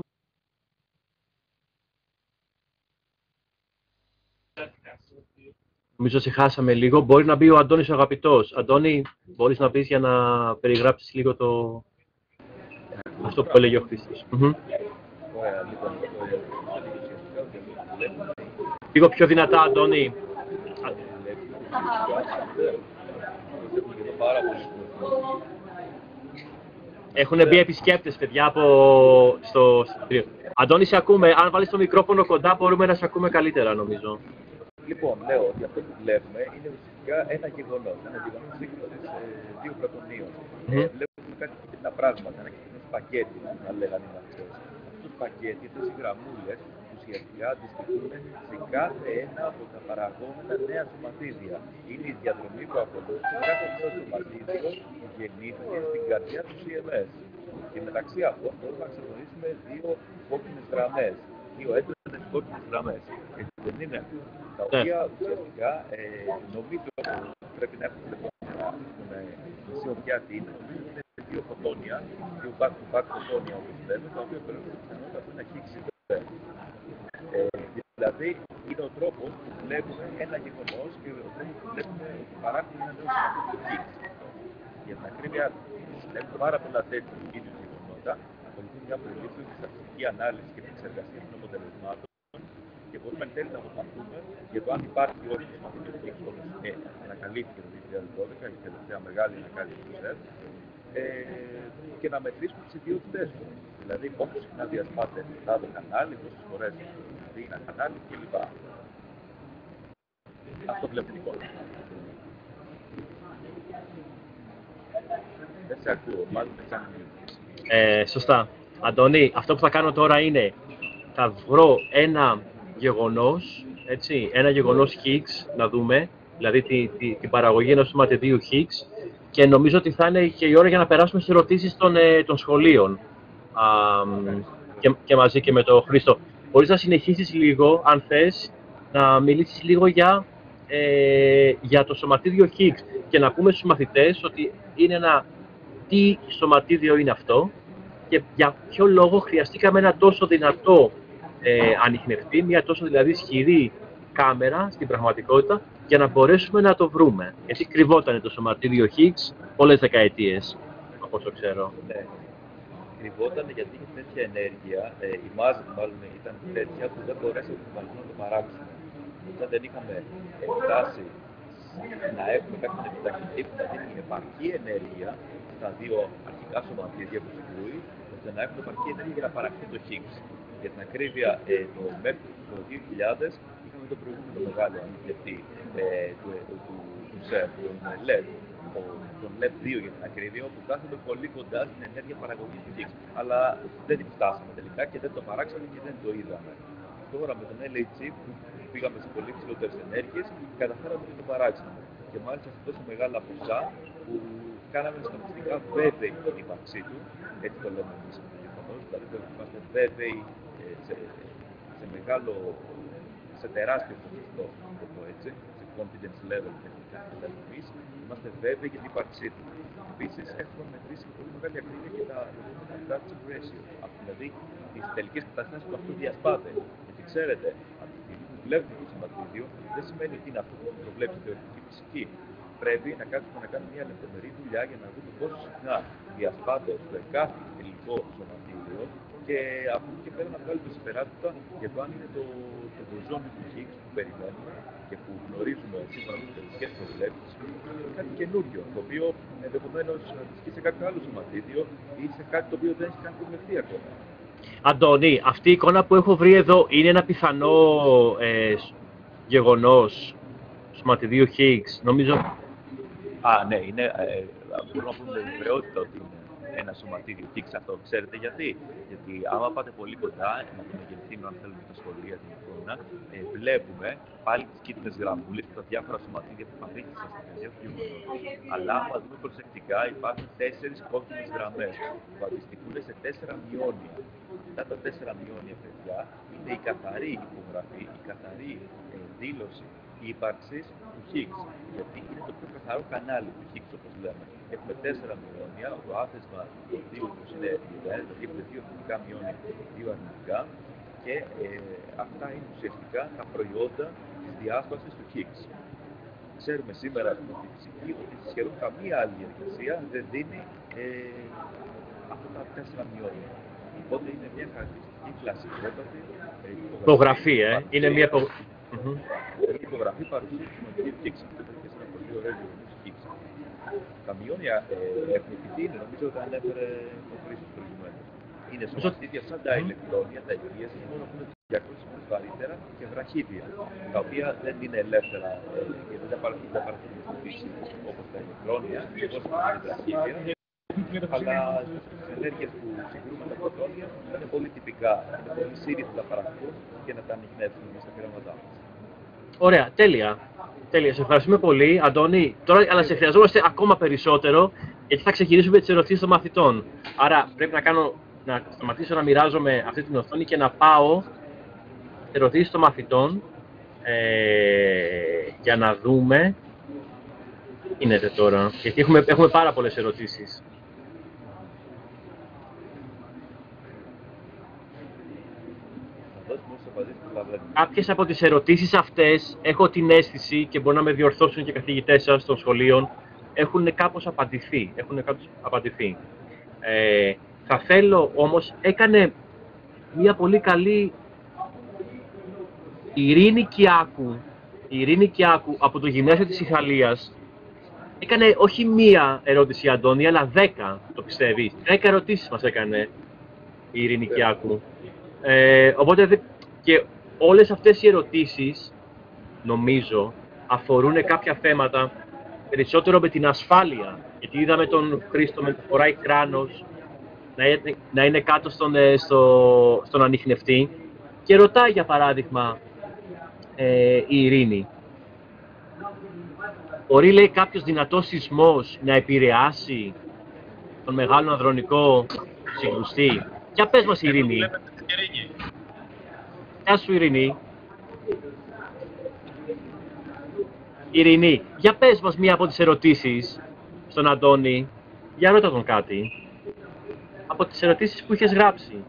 Νομίζω σε χάσαμε λίγο. Μπορεί να μπει ο Αντώνης ο αγαπητός. Αντώνη, μπορείς να πεις για να περιγράψεις λίγο αυτό που έλεγε ο Χρήστος. Λίγο πιο δυνατά, Αντώνη. Έχουν μπει επισκέπτες, παιδιά, στο κτίριο. Αντώνη, σε ακούμε. Αν βάλεις το μικρόφωνο κοντά, μπορούμε να σε ακούμε καλύτερα, νομίζω. Λοιπόν, λέω ότι αυτό που βλέπουμε είναι ουσιαστικά ένα γεγονός. Ένα γεγονός σύγκρουσης δύο πρωτονίων. Βλέπουμε κάτι κοινά πράγματα, ένα κοινό σπαγκέτι, θα λέγανε οι μαθητές. Αυτό το σπαγκέτι, αυτές οι γραμμούλες, ουσιαστικά αντιστοιχούν σε κάθε ένα από τα παραγόμενα νέα σωματίδια. Είναι η διαδρομή που ακολουθεί κάθε νέο σωματίδιο που γεννήθηκε στην καρδιά του CMS. Και μεταξύ αυτών μπορούμε να ξεχωρίσουμε δύο κόκκινες γραμμές. Δύο έντονες κόκκινες γραμμές. Δεν είναι τα οποία ουσιαστικά νομίζω πρέπει να έχουν μισή οδιά τι είναι. Είναι δύο φωτόνια, δύο back-to-back φωτόνια όπως λέμε, τα οποία πρέπει να έχουν χύξει. Δηλαδή είναι ο τρόπος που βλέπουμε ένα γεγονός και ο τρόπος που βλέπουμε παράγουμε ένα νέο σωματίδιο. Για την ακρίβεια, έχουμε πάρα πολλά τέτοια ίδιους γεγονότα. Ακολουθούν μια πολύ στατιστική ανάλυση και επεξεργασία των αποτελεσμάτων και μπορούμε εν τέλει να αποφανθούμε για το αν υπάρχει όχι σωματίδιο Higgs, όπως ανακαλύφθηκε το 2012, η τελευταία μεγάλη ανακάλυψη του ΣΕΡ, και να μετρήσουμε τις ιδιότητές του. Δηλαδή, πόσο συχνά διασπάται το κανάλι, πόσες φορές δει ένα κανάλι κλπ. Αυτό βλέπουμε την εικόνα. Δεν σε ακούω, μάλλον δεν σε ακούω. Σωστά. Αντώνη, αυτό που θα κάνω τώρα είναι θα βρω ένα γεγονός, έτσι, ένα γεγονός Higgs να δούμε, δηλαδή την παραγωγή ενός σωματιδίου Higgs, και νομίζω ότι θα είναι και η ώρα για να περάσουμε στις ερωτήσεις των σχολείων και μαζί και με τον Χρήστο. Μπορείς να συνεχίσεις λίγο, αν θες, να μιλήσεις λίγο για το σωματίδιο Higgs και να πούμε στους μαθητές ότι είναι τι σωματίδιο είναι αυτό και για ποιο λόγο χρειαστήκαμε ένα τόσο δυνατό ανιχνευτή, μια τόσο δηλαδή ισχυρή κάμερα στην πραγματικότητα για να μπορέσουμε να το βρούμε. Γιατί κρυβόταν το σωματίδιο Higgs πολλές δεκαετίες, από όσο ξέρω. Ναι. Κρυβόταν γιατί είχε τέτοια ενέργεια, η μάζα του μάλλον ήταν τέτοια που δεν μπορέσαμε να το παράξουμε. Όταν δεν είχαμε φτάσει να έχουμε κάποιον επιταχυντή που να δίνει επαρκή ενέργεια στα δύο αρχικά σωματίδια που συγκρούει, ώστε να έχουμε επαρκή ενέργεια για να παραχθεί το Higgs. Για την ακρίβεια, μέχρι το 2000 είχαμε τον προηγούμενο μεγάλο ανοιχτευτή του ΣΕΡ, τον LED, τον LED 2 για την ακρίβεια, όπου κάθεται πολύ κοντά στην ενέργεια παραγωγής του Higgs. Αλλά δεν την φτάσαμε τελικά και δεν το παράξαμε και δεν το είδαμε. Τώρα με τον LHC που πήγαμε σε πολύ ψηλότερες ενέργειες, καταφέραμε να το παράξαμε. Και μάλιστα σε τόσο μεγάλα ποσά που κάναμε στατιστικά βέβαιη την ύπαρξή του, έτσι το λέμε εμείς προφανώς, δηλαδή είμαστε βέβαιοι σε τεράστιο ποσοστό, να το πω έτσι, σε confidence level τεχνικά που λέμε εμείς, είμαστε βέβαιοι για την ύπαρξή του. Επίσης, έχουμε μετρήσει με πολύ μεγάλη ακρίβεια και τα Dutch ratio, δηλαδή τις τελικές καταστάσεις που αυτό διασπάται. Γιατί ξέρετε, από τη στιγμή που βλέπετε το σωματίδιο, δεν σημαίνει ότι είναι αυτό που προβλέπει η θεωρητική φυσική. Πρέπει να κάτσουμε να κάνουμε μια λεπτομερή δουλειά για να δούμε πόσο συχνά διασπάται στο εκάστοτε τελικό σωματίδιο και από εκεί και πέρα να βγάλουμε το συμπεράσματα για το αν είναι το μποζόνιο του Higgs που περιμένουμε και που γνωρίζουμε σύμφωνα με τις τελικές προβλέψεις, κάτι καινούριο, το οποίο ενδεχομένως ισχύει σε κάποιο άλλο σωματίδιο ή σε κάτι το οποίο δεν έχει καν προβλεφθεί ακόμα. Αντώνη, αυτή η εικόνα που έχω βρει εδώ είναι ένα πιθανό γεγονός σωματιδίου Higgs, νομίζω. Ναι, είναι, μπορούμε να πούμε με βεβαιότητα ότι είναι ένα σωματίδιο Higgs αυτό. Ξέρετε γιατί? Γιατί άμα πάτε πολύ κοντά, να το μεγεθύνουμε αν θέλουμε τα σχολεία την εικόνα, βλέπουμε πάλι τις κίτρινες γραμμούλες και τα διάφορα σωματίδια που παθήθησαν στην καρδιά του γεγονότος. Αλλά άμα δούμε προσεκτικά, υπάρχουν 4 κόκκινες γραμμές που αντιστοιχούν σε 4 μειώνια. Αυτά τα 4 μειώνια, παιδιά, είναι η καθαρή υπογραφή, η καθαρή δήλωση ύπαρξης του Higgs. Γιατί είναι το πιο καθαρό κανάλι του Higgs, όπως λέμε. Έχουμε 4 μειώνια, το άθεσμα των 2 τους είναι 0, δηλαδή έχουμε 2 θετικά μειώνια και 2 αρνητικά και αυτά είναι ουσιαστικά τα προϊόντα της διάσπασης του Higgs. Ξέρουμε σήμερα από τη φυσική ότι σχεδόν καμία άλλη διαδικασία δεν δίνει αυτά τα 4 μειώνια. Οπότε είναι μια χαρακτηριστική κλασικότατη υπογραφή, είναι μια υπογραφή παρουσία του σωματιδίου Higgs. Αυτό είναι ένα πολύ ωραίο γεγονός Higgs. Τα μειώνια εθνική είναι, νομίζω ότι ανέφερε ο Χρήστος προηγουμένως. Είναι σωματίδια σαν τα ηλεκτρόνια, τα υγεία, μόνο που είναι 200 φορές βαρύτερα και βραχίδια, τα οποία δεν είναι ελεύθερα και δεν παραθέτουν στην φύση όπως τα ηλεκτρόνια, όπως είναι βραχίδια. Αλλά στις ενέργειες που συγκρούμε τα πρωτόνια είναι πολύ τυπικά, είναι πολύ σύνηθι να παραχθούν και να τα ανοιχνεύσουμε μέσα στα πειράματά μας. Ωραία, τέλεια. Τέλεια. Σε ευχαριστούμε πολύ, Αντώνη. Τώρα, αλλά σε χρειαζόμαστε ακόμα περισσότερο, γιατί θα ξεκινήσουμε τις ερωτήσεις των μαθητών. Άρα πρέπει να σταματήσω να μοιράζομαι αυτή την οθόνη και να πάω ερωτήσεις των μαθητών για να δούμε. Τι γίνεται τώρα, γιατί έχουμε πάρα πολλές ερωτήσεις. Κάποιες από τις ερωτήσεις αυτές έχω την αίσθηση και μπορεί να με διορθώσουν και οι καθηγητές σας των σχολείων, έχουν κάπως απαντηθεί. Θα θέλω όμως, έκανε μια πολύ καλή η Ειρήνη Κιάκου από το Γυμνάσιο της Ιχαλίας. Έκανε όχι μία ερώτηση, Αντώνη, αλλά 10, το πιστεύεις. 10 ερωτήσεις μας έκανε η Ειρήνη Κιάκου. Οπότε και όλες αυτές οι ερωτήσεις, νομίζω, αφορούν κάποια θέματα περισσότερο με την ασφάλεια. Γιατί είδαμε τον Χρήστο να φοράει κράνος, να είναι κάτω στον ανιχνευτή και ρωτάει, για παράδειγμα, η Ειρήνη. Μπορεί, λέει, κάποιος δυνατός σεισμός να επηρεάσει τον μεγάλο ανδρονικό συγκρουστή? Για πες μας, Ειρήνη. Γεια σου, Ειρήνη. Ειρήνη, για πες μας μία από τις ερωτήσεις στον Αντώνη. Για ρώτα τον κάτι. Από τις ερωτήσεις που είχες γράψει.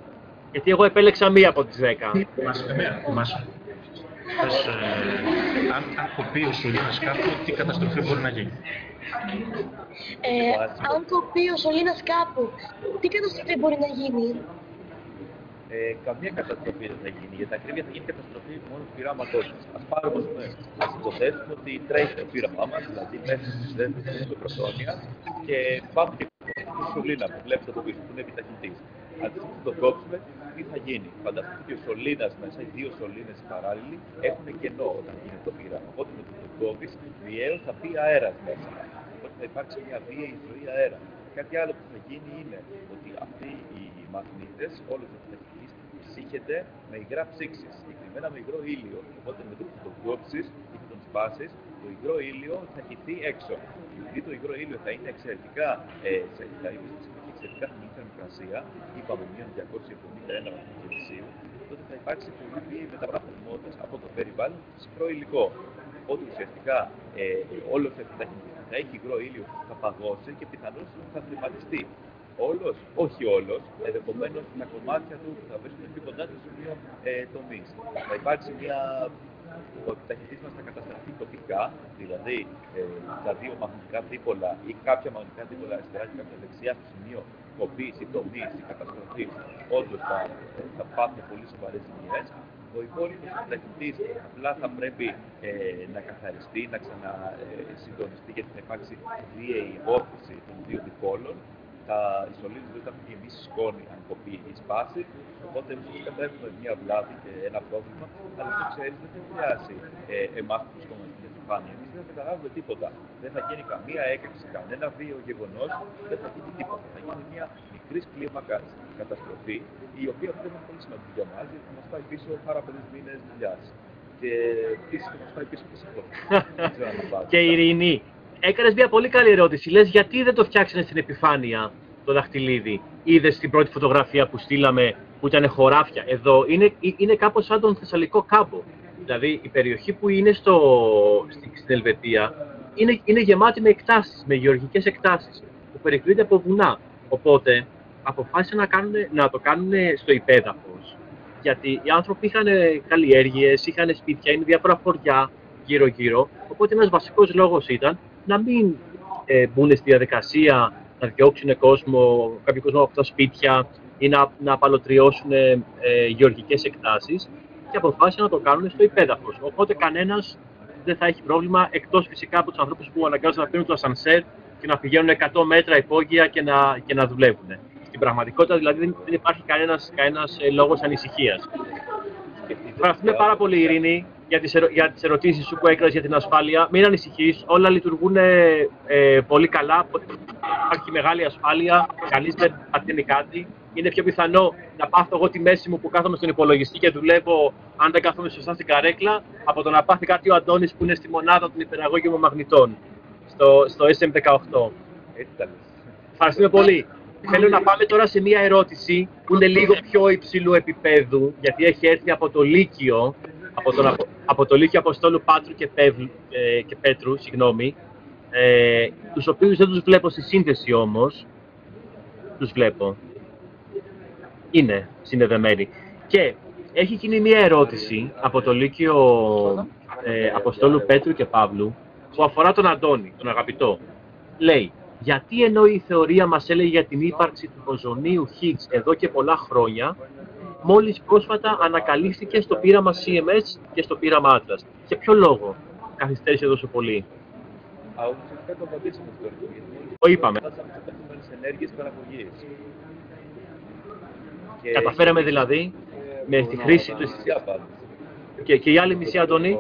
Γιατί εγώ επέλεξα μία από τις 10. πες, αν κοπεί ο σωλήνας κάπου, τι καταστροφή μπορεί να γίνει. Αν κοπεί ο σωλήνας κάπου, τι καταστροφή μπορεί να γίνει? Καμία καταστροφή δεν θα γίνει. Για την ακρίβεια θα γίνει καταστροφή μόνο του πειράματός μας. Ας υποθέσουμε ότι τρέχει το πείραμά μας, δηλαδή μέσα στις δεύτερες μικροφρόνια και πάμε και στο σωλήνα που βλέπετε από πίσω, που είναι επιταχυντής. Αντίστοιχα να το κόψουμε, τι θα γίνει? Φανταστείτε ότι ο σωλήνας μέσα, οι δύο σωλήνες παράλληλοι, έχουν κενό όταν γίνεται το πείραμα. Οπότε με το κόβεις, βιαίως θα μπει αέρας μέσα. Οπότε θα υπάρξει μια βίαιη ζωή αέρα. Κάτι άλλο που θα γίνει είναι ότι αυτοί οι μαγνήτες, όλος ο επιταχυντής, ψύχεται με υγρά ψήξης, συγκεκριμένα με υγρό ήλιο. Οπότε με το που τον κόψεις ή που τον σπάσεις, το υγρό ήλιο θα χυθεί έξω. Επειδή το υγρό ήλιο θα είναι εξαιρετικά χαμηλή θερμοκρασία, είπαμε μείον 271 βαθμούς Κελσίου, τότε θα υπάρξει πολύ βίαιη μεταβραχμότητες από το περιβάλλον στο υγρό υλικό. Οπότε ουσιαστικά όλος ο επιταχυντής θα έχει υγρό ήλιο, θα παγώσει και πιθανώς θα θρηματιστεί. Όλος, όχι όλος, ενδεχομένως τα κομμάτια του θα βρίσκονται πιο κοντά στο σημείο τομής. Θα υπάρξει ο επιταχυντής μας θα καταστραφεί τοπικά, δηλαδή τα δύο μαγνητικά δίπολα ή κάποια μαγνητικά δίπολα αριστερά και κάποια δεξιά στο σημείο κοπής ή τομής ή καταστροφής, όντως θα πάθουν πολύ σοβαρές ζημιές. Ο υπόλοιπος επιταχυντής απλά θα πρέπει να καθαριστεί, να ξανασυντονιστεί, γιατί θα υπάρξει βίαιη όθηση των δύο διπόλων. Οι σωλήνες δεν θα έχουν γεμίσει σκόνη αν κοπεί ή σπάσει, οπότε ουσιαστικά θα έχουμε μια βλάβη και ένα πρόβλημα, αλλά αυτό ξέρεις δεν θα επηρεάσει εμάς που βρισκόμαστε στην επιφάνεια. Εμείς δεν θα καταλάβουμε τίποτα. Δεν θα γίνει καμία έκρηξη, κανένα βίαιο γεγονός, δεν θα γίνει τίποτα. Θα γίνει μια μικρή κλίμακα καταστροφή, η οποία δεν είναι πολύ σημαντική για μας, γιατί θα μας πάει πίσω πάρα πολλές μήνες δουλειάς. Και επίσης θα μας πάει πίσω και σε αυτό. Και η Ειρήνη, έκανες μια πολύ καλή ερώτηση. Λες γιατί δεν το φτιάξανε στην επιφάνεια το δαχτυλίδι? Είδες την πρώτη φωτογραφία που στείλαμε που ήταν χωράφια? Εδώ είναι κάπως σαν τον Θεσσαλικό κάμπο. Δηλαδή η περιοχή που είναι στην Ελβετία είναι γεμάτη με εκτάσεις, με γεωργικές εκτάσεις που περικρίνεται από βουνά. Οπότε αποφάσισαν να το κάνουν στο υπέδαφος. Γιατί οι άνθρωποι είχαν καλλιέργειες, είχαν σπίτια, είναι διάφορα χωριά γύρω-γύρω. Οπότε ένας βασικός λόγος ήταν να μην μπουν στη διαδικασία να διώξουν κάποιο κόσμο από τα σπίτια ή να απαλωτριώσουν γεωργικές εκτάσεις, και αποφάσισαν να το κάνουν στο υπέδαφος. Οπότε κανένας δεν θα έχει πρόβλημα, εκτός φυσικά από τους ανθρώπους που αναγκάζονται να παίρνουν το ασανσέρ και να πηγαίνουν 100 μέτρα υπόγεια και να δουλεύουν. Στην πραγματικότητα δηλαδή δεν υπάρχει κανένας λόγος ανησυχίας. Ευχαριστούμε πάρα πολύ, Ειρήνη, για τις ερωτήσεις σου που έκανες για την ασφάλεια. Μην ανησυχείς, όλα λειτουργούν πολύ καλά. Υπάρχει μεγάλη ασφάλεια, κανείς δεν παθαίνει κάτι. Είναι πιο πιθανό να πάθω εγώ τη μέση μου που κάθομαι στον υπολογιστή και δουλεύω, αν δεν κάθομαι σωστά στην καρέκλα, από το να πάθει κάτι ο Αντώνης που είναι στη μονάδα των υπεραγώγημων μαγνητών, στο SM18. Ευχαριστούμε πολύ. Θέλω να πάμε τώρα σε μία ερώτηση που είναι λίγο πιο υψηλού επίπεδου, γιατί έχει έρθει από το Λύκειο, από το Λύκειο Αποστόλου Πάτρου και Πέτρου, τους οποίους δεν τους βλέπω στη σύνδεση όμως. Τους βλέπω. Είναι συνδεδεμένοι. Και έχει γίνει μία ερώτηση από το Λύκειο Αποστόλου Πέτρου και Παύλου που αφορά τον Αντώνη, τον αγαπητό. Λέει, γιατί ενώ η θεωρία μας έλεγε για την ύπαρξη του μποζονίου Higgs εδώ και πολλά χρόνια, μόλις πρόσφατα ανακαλύφθηκε στο πείραμα CMS και στο πείραμα Atlas? Για ποιο λόγο καθυστέρησε τόσο πολύ? Ουσιαστικά το απαντήσαμε στο ερώτημα. Το είπαμε. Καταφέραμε δηλαδή με τη χρήση του. Και η άλλη μισή, Αντώνη.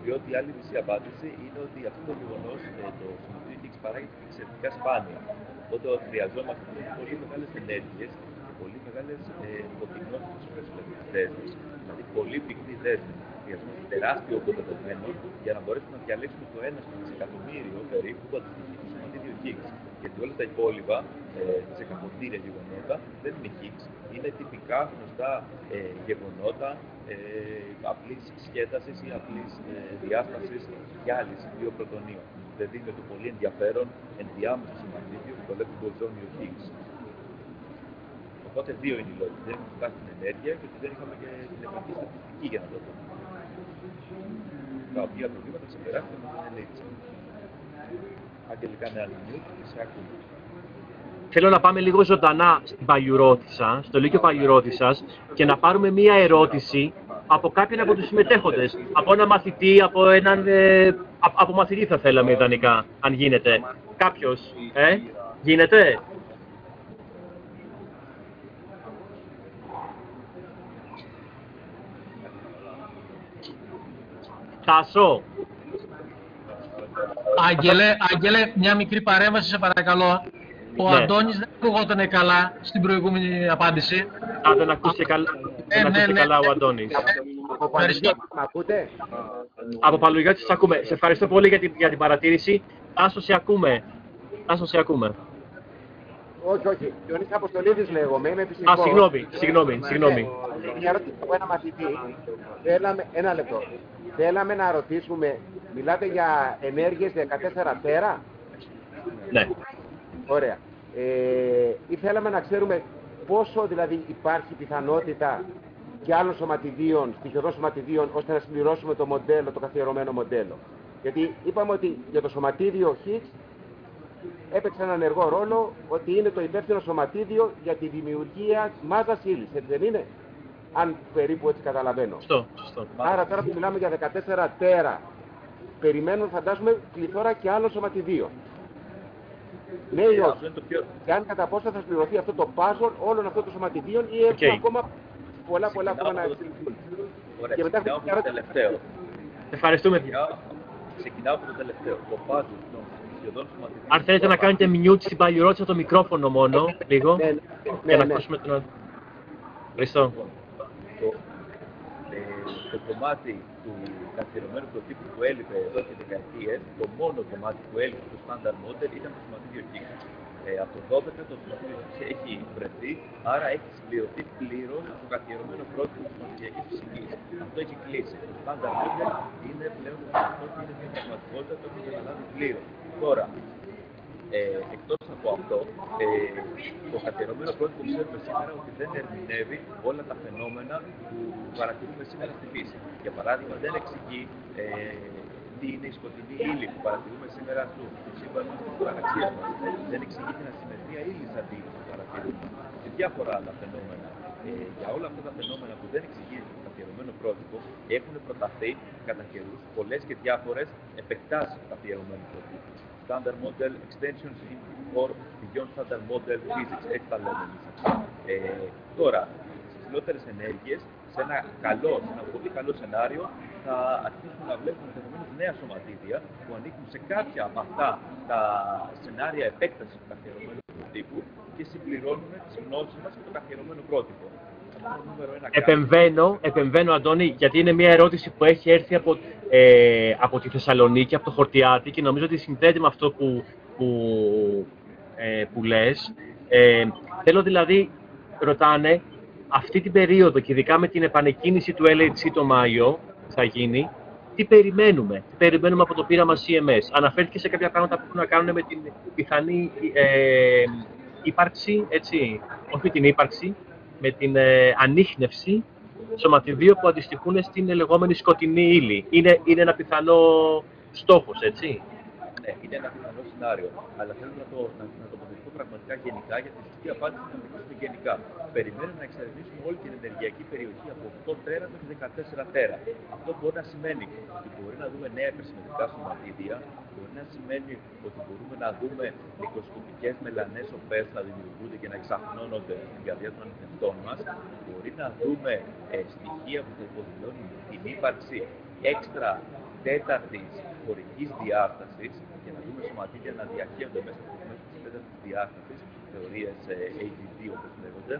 Διότι η άλλη μισή απάντηση είναι ότι αυτό το γεγονός το συνειδητή Higgs παράγεται εξαιρετικά σπάνια. Οπότε χρειαζόμαστε πολύ μεγάλες ενέργειες και πολύ μεγάλες φωτεινότητες στους δέσμους, δηλαδή πολύ πυκνή δέσμη. Χρειαζόμαστε τεράστιο όγκο δεδομένων για να μπορέσουμε να διαλέξουμε το 1 στο δισεκατομμύριο περίπου που αντιστοιχεί στο σωματίδιο Higgs. Γιατί όλα τα υπόλοιπα δισεκατομμύρια γεγονότα δεν είναι Higgs. Είναι τυπικά γνωστά γεγονότα απλής σχέτασης ή απλής διάστασης γυάλης βιοπρωτονίων. Δηλαδή με το πολύ ενδιαφέρον ενδιάμεσο σωματίδιο που το λέμε μποζόνιο Higgs. Οπότε δύο είναι οι λόγοι. Δεν έχουμε φτάσει την ενέργεια και δεν είχαμε και την επαρκή στατιστική για να το δούμε. τα οποία προβλήματα ξεπεράσουν με την ελίτσα. Αγγελικά νέα μute και σε ακούμε. Θέλω να πάμε λίγο ζωντανά στην Παγιουρώτισσα, στο Λύκειο Παγιουρώτισσας και να πάρουμε μία ερώτηση από κάποιον από τους συμμετέχοντες. Από έναν μαθητή, από έναν από μαθητή θα θέλαμε ιδανικά, αν γίνεται. Κάποιος, γίνεται. Τάσο. Άγγελε, μια μικρή παρέμβαση, σε παρακαλώ. Ο Αντώνης δεν ακουγόταν καλά στην προηγούμενη απάντηση. Α, δεν ακούστηκε καλά ο Αντώνης. Από Παλαιριώτης μ' ακούτε? Από Παλαιριώτης ακούμε. Σε ευχαριστώ πολύ για την παρατήρηση. Τάσο, σε ακούμε. Όχι. Διονύσης Αποστολίδης λέγομαι, είμαι φυσικός. Α, συγγνώμη. Μια ερώτηση από ένα μαθητή. Ένα λεπτό. Θέλαμε να ρωτήσουμε, μιλάτε για ενέργειες 14 τέρα? Ναι. Ωραία. Ή θέλαμε να ξέρουμε πόσο δηλαδή υπάρχει πιθανότητα και άλλων σωματιδίων, στοιχειωδών σωματιδίων, ώστε να συμπληρώσουμε το μοντέλο, το καθιερωμένο μοντέλο. Γιατί είπαμε ότι για το σωματίδιο Higgs έπαιξε έναν ενεργό ρόλο, ότι είναι το υπεύθυνο σωματίδιο για τη δημιουργία μάζας ύλης, έτσι δεν είναι? Αν περίπου έτσι καταλαβαίνω. Σωστό. Άρα τώρα που μιλάμε για 14 τέρα, περιμένουν φαντάζομαι πληθώρα και άλλων σωματιδίων. Ναι ή όχι? Και αν κατά πόσο θα συμπληρωθεί αυτό το puzzle όλων αυτών των σωματιδίων ή έχουμε ακόμα πολλά ακόμα να εξελιχθούν. Ωραία, ξεκινάω από το τελευταίο. Ευχαριστούμε. Ξεκινάω από το τελευταίο. Το puzzle των στοιχειωδών σωματιδίων. Αν θέλετε να κάνετε mute στην Παγιουρώτισσα το μικρόφωνο μόνο, λίγο, για να ακούσουμε τον άλλο. Ευχαριστώ. Το κομμάτι του καθιερωμένου προτύπου που έλειπε εδώ και δεκαετίες, το μόνο κομμάτι που έλειπε στο standard model ήταν το σωματίδιο Higgs. Από το 12 το σωματίδιο Higgs έχει βρεθεί, άρα έχει συμπληρωθεί πλήρως το καθιερωμένο πρότυπο της μαθηματικής φυσικής. Αυτό έχει κλείσει. Το standard model είναι πλέον αυτό και είναι μια πραγματικότητα, το έχουμε καταλάβει πλήρως. Τώρα, εκτός από αυτό, το καθιερωμένο πρότυπο ξέρουμε σήμερα ότι δεν ερμηνεύει όλα τα φαινόμενα που παρατηρούμε σήμερα στη φύση. Για παράδειγμα, δεν εξηγεί τι είναι η σκοτεινή ύλη που παρατηρούμε σήμερα στο σύμπαν της γαλαξίας μας. Δεν εξηγεί την ασυμμετρία ύλης αντίλης που παρατηρούμε. Και διάφορα άλλα φαινόμενα. Για όλα αυτά τα φαινόμενα που δεν εξηγεί το καθιερωμένο πρότυπο, έχουν προταθεί κατά καιρούς πολλές και διάφορες επεκτάσεις του καθιερωμένου πρότυπου. Standard Model Extensions or Beyond Standard Model Physics, έτσι τα λέμε εμείς. Τώρα, στις ψηλότερες ενέργειες, σε ένα πολύ καλό σενάριο, θα αρχίσουμε να βλέπουμε ενδεχομένως νέα σωματίδια που ανήκουν σε κάποια από αυτά τα σενάρια επέκτασης του καθιερωμένου προτύπου και συμπληρώνουν τις γνώσεις μας και το καθιερωμένο πρότυπο. Επεμβαίνω, Αντώνη, γιατί είναι μια ερώτηση που έχει έρθει από τη Θεσσαλονίκη, από το Χορτιάτη και νομίζω ότι συνδέεται με αυτό που λες. Θέλω δηλαδή, ρωτάνε, αυτή την περίοδο και ειδικά με την επανεκκίνηση του LHC το Μάιο, θα γίνει, τι περιμένουμε από το πείραμα CMS. Αναφέρθηκε σε κάποια πράγματα που έχουν να κάνουν με την πιθανή ύπαρξη, έτσι, όχι την ύπαρξη, με την ανίχνευση σωματιδίων που αντιστοιχούν στην λεγόμενη σκοτεινή ύλη. Είναι ένα πιθανό στόχος, έτσι. Ναι, είναι ένα πιθανό σενάριο. Αλλά θέλω να τοποθετηθώ πραγματικά γενικά, γιατί στη σωστή απάντηση να μιλήσουμε γενικά. Περιμένουμε να εξερευνήσουμε όλη την ενεργειακή περιοχή από 8 τέρα μέχρι 14 τέρα. Αυτό μπορεί να σημαίνει ότι μπορεί να δούμε νέα υπερσυμμετρικά σωματίδια, μπορεί να σημαίνει ότι μπορούμε να δούμε μικροσκοπικές μελανές οπές να δημιουργούνται και να εξαχνώνονται στην καρδιά των ανιχνευτών μας. Μπορεί να δούμε στοιχεία που θα υποδηλώνουν την ύπαρξη έξτρα τέταρτης χωρικής διάστασης και να δούμε σωματίδια να διαχέονται μέσα της τέταρτης διάστασης, θεωρίες AGD όπως λέγονται,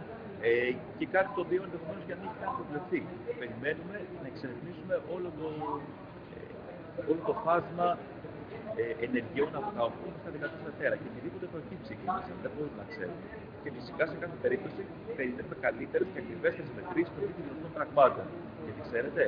και κάτι το οποίο ενδεχομένως και αν έχει καν προβλεφθεί. Περιμένουμε να εξερευνήσουμε όλο το φάσμα ενεργειών από τα 8 στα 14 τέρα και οτιδήποτε προκύψει εκεί μέσα, δεν μπορούμε να ξέρουμε. Και φυσικά σε κάθε περίπτωση περιμένουμε καλύτερες και ακριβέστερες μετρήσεις των ίδιων γνωστών πραγμάτων. Γιατί ξέρετε,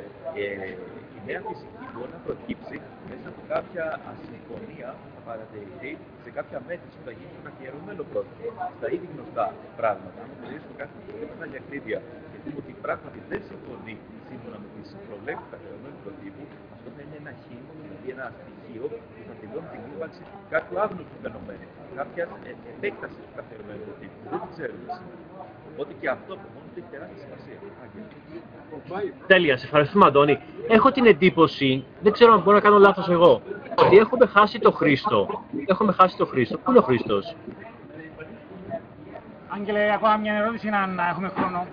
η νέα φυσική μπορεί να προκύψει μέσα από κάποια ασυμφωνία που θα παρατηρηθεί σε κάποια μέτρηση που θα γίνει στο καθιερωμένο πρότυπο. Στα ήδη γνωστά πράγματα, αν αποδείξουμε κάτι πολύ μεγάλη ακρίβεια και δούμε ότι πράγματι δεν συμφωνεί σύμφωνα με τις προβλέψεις του καθιερωμένου προτύπου, αυτό θα είναι ένα χήμα, δηλαδή ένα στοιχείο που θα δηλώνει την ύπαρξη κάποιου άγνωστου φαινομένου, κάποια επέκταση του καθιερωμένου προτύπου που δεν την ξέρουμε σήμερα. Οπότε και αυτό από μόνο του έχει τεράστια σημασία. Τέλεια, σε ευχαριστούμε, Αντώνη. Έχω την εντύπωση, δεν ξέρω αν μπορώ να κάνω λάθος εγώ, ότι έχουμε χάσει το Χρήστο. Έχουμε χάσει το Χρήστο. Πού είναι ο Χρήστος? Άγγελε, ακόμα μια ερώτηση αν έχουμε χρόνο.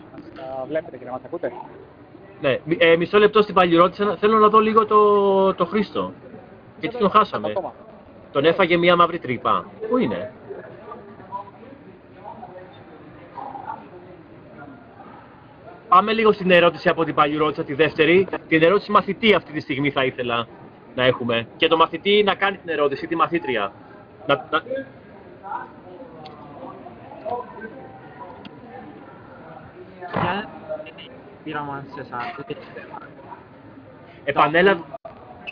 Βλέπετε και να μας ακούτε. Ναι, μισό λεπτό στην παλιρώτηση. Θέλω να δω λίγο το Χρήστο. Γιατί τον χάσαμε. Τον έφαγε μια μαύρη τρύπα. Πού είναι? Πάμε λίγο στην ερώτηση από την παλιρώτησα, τη δεύτερη. Την ερώτηση μαθητή αυτή τη στιγμή θα ήθελα να έχουμε. Και το μαθητή να κάνει την ερώτηση, τη μαθήτρια.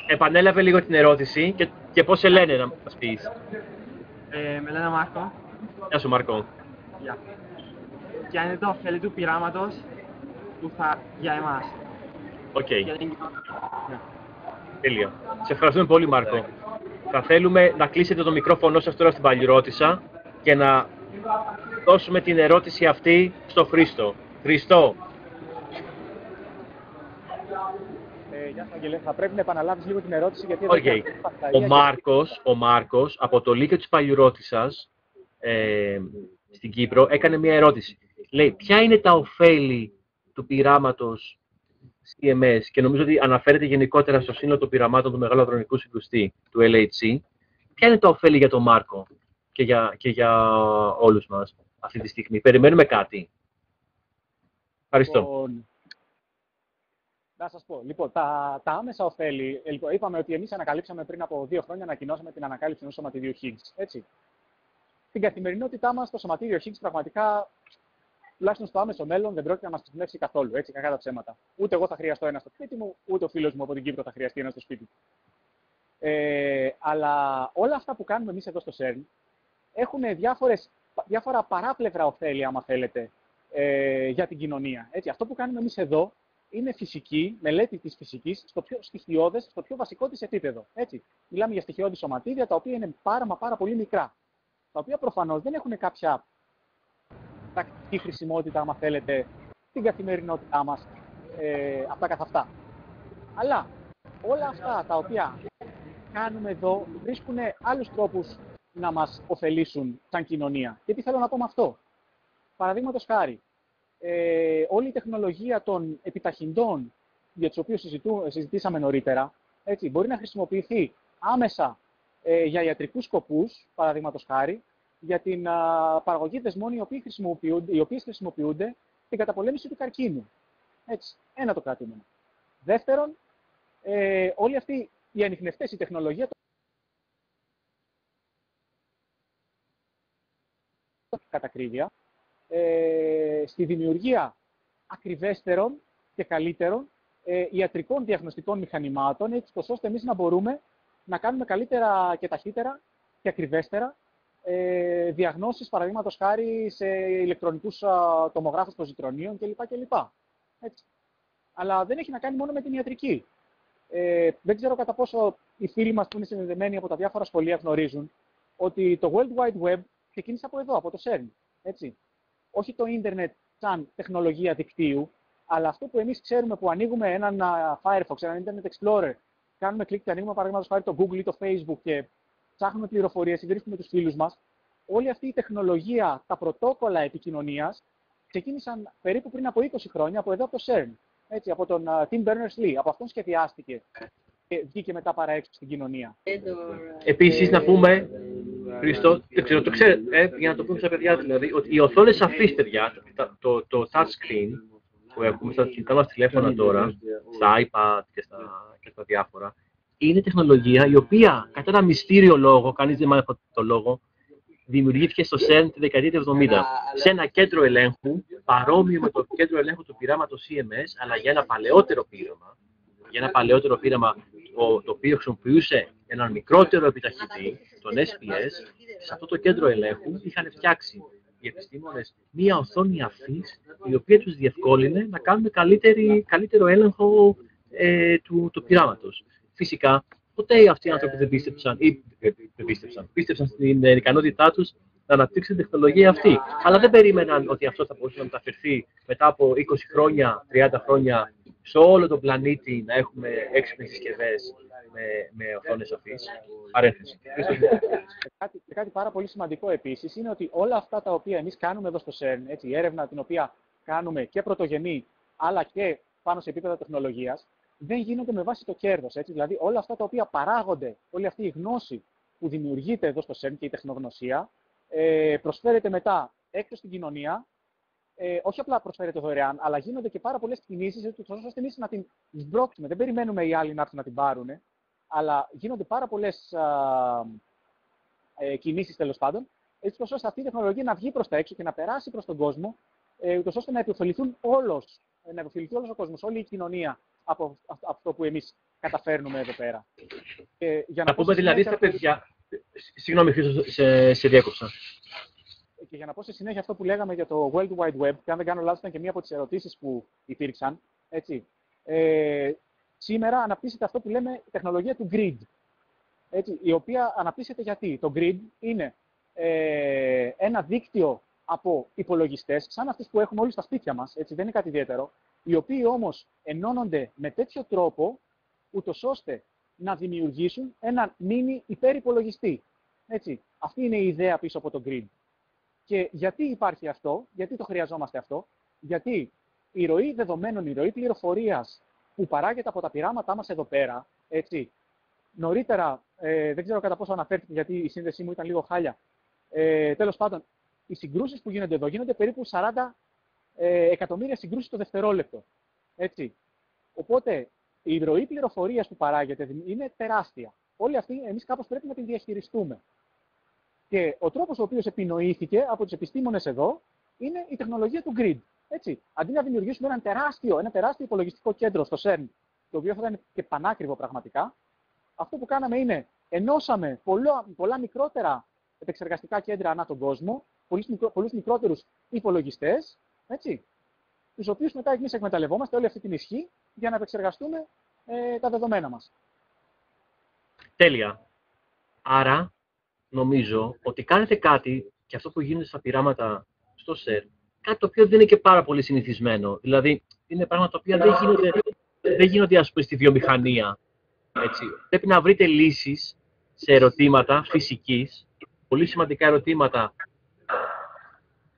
Επανέλαβε λίγο την ερώτηση και πώς σε λένε να μας πεις. Με λένε Μάρκο. Γεια σου, Μάρκο. Γεια. Ποια είναι το ωφέλη του πειράματος για εμάς. Οκ. Τέλεια. Σε ευχαριστούμε πολύ, Μάρκο. Θα θέλουμε να κλείσετε το μικρόφωνο σας τώρα στην παλιρώτησα και να δώσουμε την ερώτηση αυτή στο Χρήστο. Χρήστο. Γεια σας, Αγγελέ. Θα πρέπει να επαναλάβεις λίγο την ερώτηση γιατί... Ο Μάρκος από το Λύκειο της Παλιρώτισσας στην Κύπρο έκανε μια ερώτηση. Λέει, ποια είναι τα ωφέλη του πειράματος CMS, και νομίζω ότι αναφέρεται γενικότερα στο σύνολο των πειραμάτων του Μεγάλου Αδρονικού Συγκρουστή, του LHC. Ποια είναι τα ωφέλη για τον Μάρκο και για όλους μας αυτή τη στιγμή? Περιμένουμε κάτι. Ευχαριστώ. Να σας πω, λοιπόν, τα άμεσα ωφέλη, είπαμε ότι εμείς ανακαλύψαμε πριν από 2 χρόνια, ανακοινώσαμε την ανακάλυψη ενός σωματιδίου Higgs, έτσι. Στην καθημερινότητά μας, το σωματίδιο Higgs πραγματικά, τουλάχιστον στο άμεσο μέλλον, δεν πρόκειται να μας χρησιμεύσει καθόλου, έτσι, κακά τα ψέματα. Ούτε εγώ θα χρειαστώ ένα στο σπίτι μου, ούτε ο φίλος μου από την Κύπρο θα χρειαστεί ένα στο σπίτι του. Αλλά όλα αυτά που κάνουμε εμείς εδώ στο CERN έχουν διάφορα παράπλευρα ωφέλη, άμα θέλετε, για την κοινωνία. Έτσι. Αυτό που κάνουμε εμείς εδώ είναι φυσική, μελέτη της φυσικής, στο πιο στοιχειώδες, στο πιο βασικό της επίπεδο. Έτσι. Μιλάμε για στοιχειώδη σωματίδια, τα οποία είναι πάρα πολύ μικρά. Τα οποία προφανώς δεν έχουν κάποια πρακτική χρησιμότητα, άμα θέλετε, στην καθημερινότητά μας, αυτά καθ' αυτά. Αλλά όλα αυτά τα οποία κάνουμε εδώ βρίσκουν άλλους τρόπους να μας ωφελήσουν σαν κοινωνία. Και τι θέλω να πω με αυτό? Παραδείγματος χάρη, όλη η τεχνολογία των επιταχυντών, για τους οποίους συζητήσαμε νωρίτερα, έτσι, μπορεί να χρησιμοποιηθεί άμεσα για ιατρικούς σκοπούς, παραδείγματος χάρη, για την παραγωγή δεσμών οι οποίες χρησιμοποιούνται στην καταπολέμηση του καρκίνου. Έτσι, ένα το κρατούμενο. Δεύτερον, όλη αυτή η ανιχνευτές, η τεχνολογία κατά ακρίβεια, στη δημιουργία ακριβέστερων και καλύτερων ιατρικών διαγνωστικών μηχανημάτων, έτσι ώστε εμείς να μπορούμε να κάνουμε καλύτερα και ταχύτερα και ακριβέστερα διαγνώσεις, παραδείγματος χάρη, σε ηλεκτρονικούς τομογράφους ποζιτρονίων κλπ. Έτσι. Αλλά δεν έχει να κάνει μόνο με την ιατρική. Δεν ξέρω κατά πόσο οι φίλοι μας που είναι συνδεδεμένοι από τα διάφορα σχολεία γνωρίζουν ότι το World Wide Web ξεκίνησε από εδώ, από το CERN. Έτσι. Όχι το ίντερνετ σαν τεχνολογία δικτύου, αλλά αυτό που εμείς ξέρουμε που ανοίγουμε έναν Firefox, έναν Internet Explorer, κάνουμε κλικ και ανοίγουμε παραδείγματος χάρη το Google ή το Facebook και ψάχνουμε πληροφορίες, συγκρίνουμε τους φίλους μας. Όλη αυτή η τεχνολογία, τα πρωτόκολλα επικοινωνίας ξεκίνησαν περίπου πριν από 20 χρόνια από εδώ από το CERN. Έτσι, από τον Tim Berners-Lee. Από αυτόν σχεδιάστηκε και βγήκε μετά παρά έξω στην κοινωνία. Επίσης, να πούμε, Χριστό, δεν ξέρω, το ξέρετε, για να το πούμε στα παιδιά δηλαδή, ότι οι οθόνες αυτής, παιδιά, το touchscreen που έχουμε στα κινητά μας τηλέφωνα τώρα, στα iPad και στα διάφορα, είναι τεχνολογία η οποία, κατά ένα μυστήριο λόγο, κανείς δεν μάθει το λόγο, δημιουργήθηκε στο CERN τη δεκαετία του 70, σε ένα κέντρο ελέγχου παρόμοιο με το κέντρο ελέγχου του πειράματος CMS, αλλά για ένα παλαιότερο πείραμα. Για ένα παλαιότερο πείραμα το οποίο χρησιμοποιούσε έναν μικρότερο επιταχυτή, τον SPS, σε αυτό το κέντρο ελέγχου είχαν φτιάξει οι επιστήμονες μία οθόνη αφής, η οποία τους διευκόλυνε να κάνουν καλύτερο έλεγχο του πειράματος. Φυσικά, ποτέ αυτοί οι άνθρωποι δεν πίστεψαν στην ικανότητά τους να αναπτύξουν την τεχνολογία αυτή. Αλλά δεν περίμεναν ότι αυτό θα μπορούσε να μεταφερθεί μετά από 20 χρόνια, 30 χρόνια σε όλο τον πλανήτη να έχουμε έξυπνες συσκευές με οθόνες αφής. Παρένθεση. Και κάτι πάρα πολύ σημαντικό επίσης είναι ότι όλα αυτά τα οποία εμείς κάνουμε εδώ στο CERN, έτσι, η έρευνα την οποία κάνουμε και πρωτογενή αλλά και πάνω σε επίπεδα τεχνολογίας, δεν γίνονται με βάση το κέρδος. Έτσι. Δηλαδή όλα αυτά τα οποία παράγονται, όλη αυτή η γνώση που δημιουργείται εδώ στο CERN και η τεχνογνωσία, προσφέρεται μετά έξω στην κοινωνία. Όχι απλά προσφέρεται δωρεάν, αλλά γίνονται και πάρα πολλές κινήσεις ώστε εμείς να την σμπρώξουμε. Δεν περιμένουμε οι άλλοι να έρθουν να την πάρουν, αλλά γίνονται πάρα πολλές κινήσεις τέλος πάντων, έτσι ώστε αυτή η τεχνολογία να βγει προς τα έξω και να περάσει προς τον κόσμο, ούτως ώστε να επωφεληθεί όλος ο κόσμος, όλη η κοινωνία από αυτό που εμείς καταφέρνουμε εδώ πέρα. Να πούμε δηλαδή στα παιδιά. Συγγνώμη, Χρήστο, σε διέκοψα. Και για να πω στη συνέχεια αυτό που λέγαμε για το World Wide Web, και αν δεν κάνω λάθος ήταν και μία από τις ερωτήσεις που υπήρξαν, έτσι, σήμερα αναπτύσσεται αυτό που λέμε τεχνολογία του grid, έτσι, η οποία αναπτύσσεται γιατί το grid είναι ένα δίκτυο από υπολογιστές, σαν αυτούς που έχουμε όλοι στα σπίτια μας, έτσι, δεν είναι κάτι ιδιαίτερο, οι οποίοι όμως ενώνονται με τέτοιο τρόπο, ούτως ώστε να δημιουργήσουν έναν μίνι υπερυπολογιστή. Έτσι, αυτή είναι η ιδέα πίσω από το grid. Και γιατί υπάρχει αυτό, γιατί το χρειαζόμαστε αυτό, γιατί η ροή δεδομένων, η ροή πληροφορίας που παράγεται από τα πειράματά μας εδώ πέρα, έτσι, νωρίτερα, δεν ξέρω κατά πόσο αναφέρθηκε γιατί η σύνδεσή μου ήταν λίγο χάλια, τέλος πάντων, οι συγκρούσεις που γίνονται εδώ γίνονται περίπου 40 εκατομμύρια συγκρούσεις το δευτερόλεπτο. Έτσι. Οπότε, η ροή πληροφορίας που παράγεται είναι τεράστια. Όλη αυτή εμείς κάπως πρέπει να την διαχειριστούμε. Και ο τρόπος ο οποίος επινοήθηκε από τους επιστήμονες εδώ είναι η τεχνολογία του grid. Έτσι. Αντί να δημιουργήσουμε ένα τεράστιο υπολογιστικό κέντρο στο CERN, το οποίο θα ήταν και πανάκριβο πραγματικά, αυτό που κάναμε είναι ενώσαμε πολλά μικρότερα επεξεργαστικά κέντρα ανά τον κόσμο, πολλούς μικρότερους υπολογιστές, τους οποίους μετά εμείς εκμεταλλευόμαστε όλη αυτή την ισχύ για να επεξεργαστούμε τα δεδομένα μας. Τέλεια. Άρα, νομίζω ότι κάνετε κάτι, και αυτό που γίνεται στα πειράματα στο CERN, κάτι το οποίο δεν είναι και πάρα πολύ συνηθισμένο. Δηλαδή, είναι πράγματα τα οποία δεν γίνονται, ας πούμε, στη βιομηχανία. Έτσι. Πρέπει να βρείτε λύσεις σε ερωτήματα φυσικής, πολύ σημαντικά ερωτήματα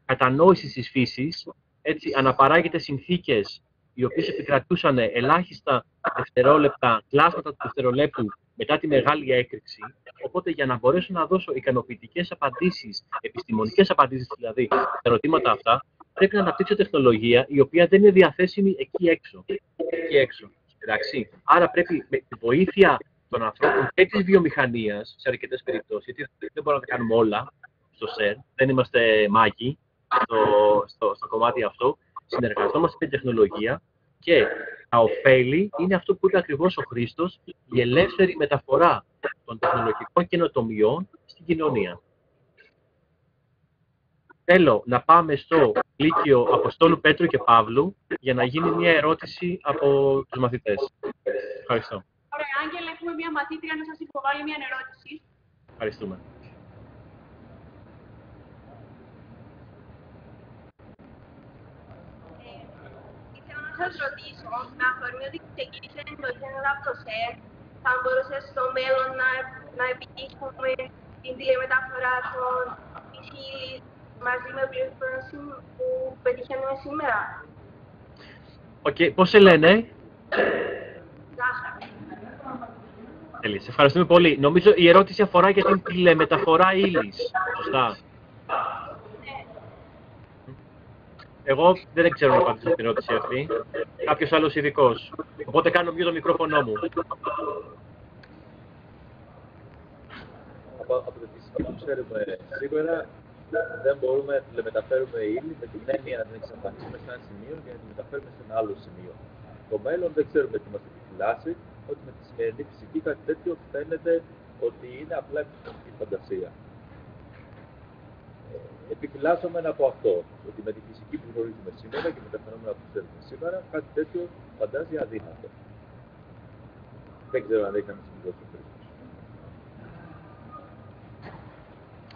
κατανόησης της φύσης, έτσι, αναπαράγετε συνθήκες οι οποίες επικρατούσαν ελάχιστα δευτερόλεπτα, κλάσματα του δευτερολέπτου μετά τη μεγάλη έκρηξη. Οπότε, για να μπορέσω να δώσω ικανοποιητικές απαντήσεις, επιστημονικές απαντήσεις δηλαδή, στα ερωτήματα αυτά, πρέπει να αναπτύξω τεχνολογία η οποία δεν είναι διαθέσιμη εκεί έξω. Εντάξει. Άρα, πρέπει με τη βοήθεια των ανθρώπων και της βιομηχανίας, σε αρκετές περιπτώσεις, γιατί δεν μπορούμε να τα κάνουμε όλα στο CERN, δεν είμαστε μάγοι στο κομμάτι αυτό, συνεργαζόμαστε με την τεχνολογία και τα ωφέλη είναι αυτό που είπε ακριβώς ο Χρήστος, η ελεύθερη μεταφορά των τεχνολογικών καινοτομιών στην κοινωνία. Θέλω να πάμε στο Λύκειο Αποστόλου Πέτρου και Παύλου για να γίνει μια ερώτηση από τους μαθητές. Ευχαριστώ. Ωραία, Άγγελ, έχουμε μια μαθήτρια να σας υποβάλει μια ερώτηση. Ευχαριστούμε. Ήθελα να σας ρωτήσω, με αφορμή ότι ξεκίνησε η τεχνολογία από το CERN, θα μπορούσε στο μέλλον να επιτύχουμε την τηλεμεταφορά των ύλης μαζί με πληροφορίες που πετυχαίνουμε σήμερα. Οκ, πώς σε λένε? Ζάχαρη. Τέλεια, σε ευχαριστούμε πολύ. Νομίζω η ερώτηση αφορά για την τηλεμεταφορά ύλης. Σωστά. Εγώ δεν ξέρω να απαντήσω στην ερώτηση αυτή. Κάποιος άλλος ειδικός. Οπότε κάνω μute το μικρόφωνο μου. Από το που ξέρουμε σήμερα, δεν μπορούμε να τηλεμεταφέρουμε ύλη με την έννοια να την εξαφανίσουμε σε ένα σημείο για να την μεταφέρουμε σε ένα άλλο σημείο. Το μέλλον δεν ξέρουμε τι μας επιφυλάσσει, ότι με τη σημερινή φυσική κάτι τέτοιο φαίνεται ότι είναι απλά επιστημονική φαντασία. Επιφυλάσσομεν από αυτό, ότι με τη φυσική που γνωρίζουμε σήμερα και με τα φαινόμενα που ξέρουμε σήμερα, κάτι τέτοιο φαντάζει αδύνατο. Δεν ξέρω αν έχει να με συμπληρώσει ο Χρήστος.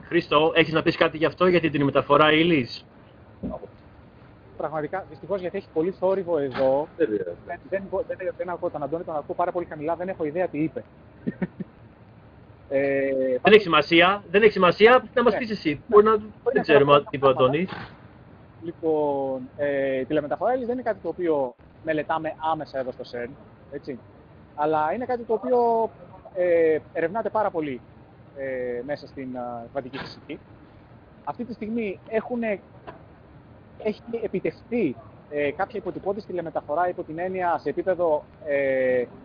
Χρήστο, έχεις να πεις κάτι γι' αυτό, για την μεταφορά ύλης? Πραγματικά, δυστυχώς, γιατί έχει πολύ θόρυβο εδώ. Δεν ακούω τον Αντώνη, τον ακούω πάρα πολύ χαμηλά, δεν έχω ιδέα τι είπε. Δεν έχει σημασία, δεν έχει σημασία, να μας πεις εσύ. Δεν ξέρουμε τι είπε ο Αντώνης. Λοιπόν, η τηλεμεταφορά ύλης δεν είναι κάτι το οποίο μελετάμε άμεσα εδώ στο ΣΕΡΝ, έτσι. Αλλά είναι κάτι το οποίο ερευνάται πάρα πολύ μέσα στην κβαντική φυσική. Αυτή τη στιγμή έχει επιτευχθεί κάποια υποτυπώδης τηλεμεταφορά υπό την έννοια σε επίπεδο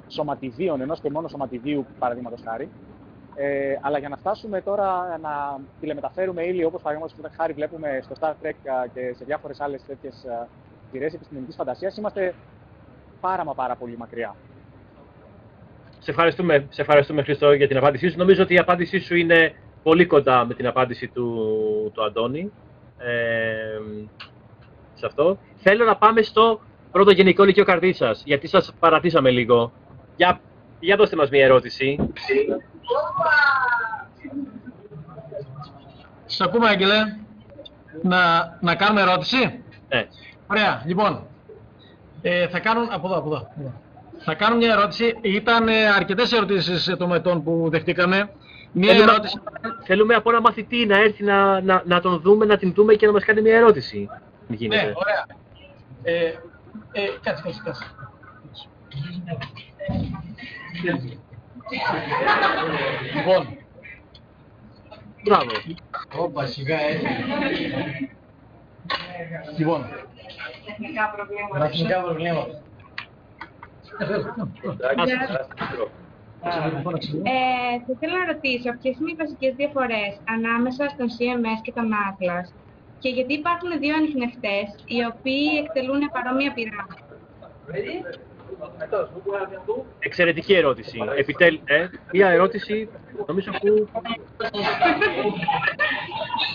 σωματιδίων, ενός και μόνο σωματιδίου, παραδείγματος χάρη. Αλλά για να φτάσουμε τώρα να τηλεμεταφέρουμε ύλη, όπως παραδείγματος χάρη βλέπουμε στο Star Trek και σε διάφορες άλλες τέτοιες σειρές επιστημονικής φαντασίας, είμαστε πάρα πολύ μακριά. Σε ευχαριστούμε Χριστό για την απάντησή σου. Νομίζω ότι η απάντησή σου είναι πολύ κοντά με την απάντηση του Αντώνη. Σε αυτό. Θέλω να πάμε στο πρώτο γενικό λυκείο Καρδίτσας, γιατί σας παρατήσαμε λίγο. Για δώστε μας μια ερώτηση. Σας ακούμε, Άγγελε. Να κάνουμε ερώτηση. Ναι. Ωραία, λοιπόν. Θα κάνουν από εδώ. Θα κάνω μια ερώτηση. Ήταν αρκετές ερωτήσεις των μετών που δεχτήκαμε. Θέλουμε από ένα μαθητή να έρθει να τον δούμε, να την δούμε και να μας κάνει μια ερώτηση. Ναι, ωραία. Κάτσε. Λοιπόν. Μπράβο. Όπα, σιγά έτσι. Λοιπόν. Τεχνικά προβλήματα. Θα ήθελα να ρωτήσω ποιες είναι οι βασικές διαφορές ανάμεσα στον CMS και τον Atlas και γιατί υπάρχουν δύο ανιχνευτές οι οποίοι εκτελούν παρόμοια πειράματα. Εξαιρετική ερώτηση. Μια ερώτηση, νομίζω που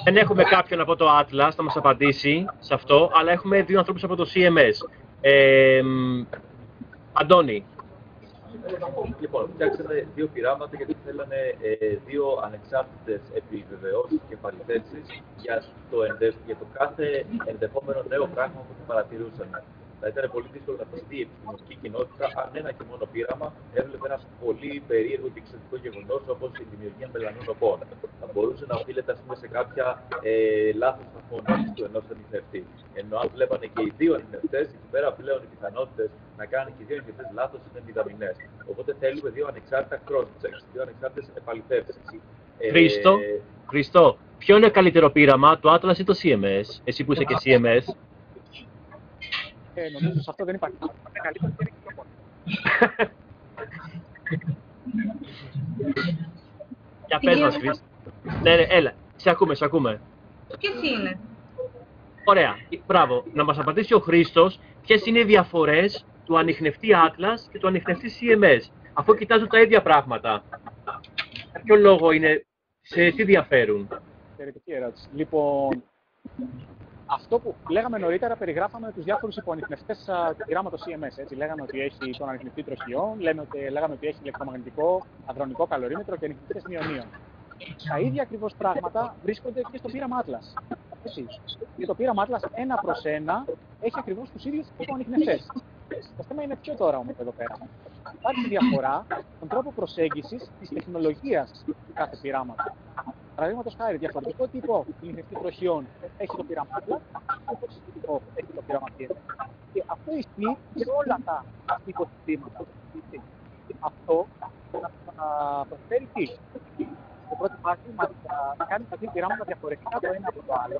δεν έχουμε κάποιον από το Atlas να μας απαντήσει σε αυτό, αλλά έχουμε δύο ανθρώπους από το CMS. Αντώνη. Λοιπόν, φτιάξαμε δύο πειράματα γιατί θέλανε δύο ανεξάρτητες επιβεβαιώσεις και επαληθεύσεις για το κάθε ενδεχόμενο νέο πράγμα που παρατηρούσαμε. Θα ήταν πολύ δύσκολο να πιστεί η επιστημονική κοινότητα αν ένα και μόνο πείραμα έβλεπε ένα πολύ περίεργο και εξωτικό γεγονός όπως η δημιουργία μελανών οπών. Θα μπορούσε να οφείλεται σε κάποια λάθος σταθμονότηση του ενός ανιχνευτή. Ενώ αν βλέπανε και οι δύο ανιχνευτές, εκεί πέρα πλέον οι πιθανότητες να κάνουν και οι δύο ανιχνευτές λάθος είναι μηδαμινές. Οπότε θέλουμε δύο ανεξάρτητα cross-checks, δύο ανεξάρτητες επαληθεύσεις. Χριστό, ποιο είναι καλύτερο πείραμα, το Atlas ή το CMS, εσύ που είσαι και CMS? Νομίζω σε αυτό δεν υπάρχει. Για πες μας, Χρήστο. Ναι, έλα. Σε ακούμε. Ποιες είναι? Ωραία. Μπράβο. Να μας απαντήσει ο Χρήστος ποιες είναι οι διαφορές του ανιχνευτή Atlas και του ανιχνευτή CMS. Αφού κοιτάζουν τα ίδια πράγματα. Για ποιο λόγο είναι, σε τι διαφέρουν? Εξαιρετική ερώτηση. Λοιπόν, αυτό που λέγαμε νωρίτερα, περιγράφαμε τους διάφορους υποανιχνευτές του πειράματος CMS. Έτσι. Λέγαμε ότι έχει τον ανιχνευτή τροχιών, λέγαμε ότι έχει ηλεκτρομαγνητικό αδρονικό καλορίμετρο και ανιχνευτές μειονίων. Τα ίδια ακριβώς πράγματα βρίσκονται και στο πείραμα Atlas. Έτσι. Και το πείραμα Atlas 1/1 έχει ακριβώς τους ίδιους υποανιχνευτές. Το θέμα είναι ποιο τώρα όμως εδώ πέρα. Υπάρχει διαφορά στον τρόπο προσέγγισης της τεχνολογίας του κάθε πειράματος. Παραδείγματος χάρη, διαφορετικό τύπο ανιχνευτή τροχιών έχει το πείραμα Atlas, όπως τύπο έχει το πείραμα CMS. Και αυτό ισχύει σε όλα τα υποσυστήματα. Αυτό να προσφέρει τι? Στο πρώτο φάση να κάνει τα δύο πειράματα διαφορετικά το ένα από το άλλο,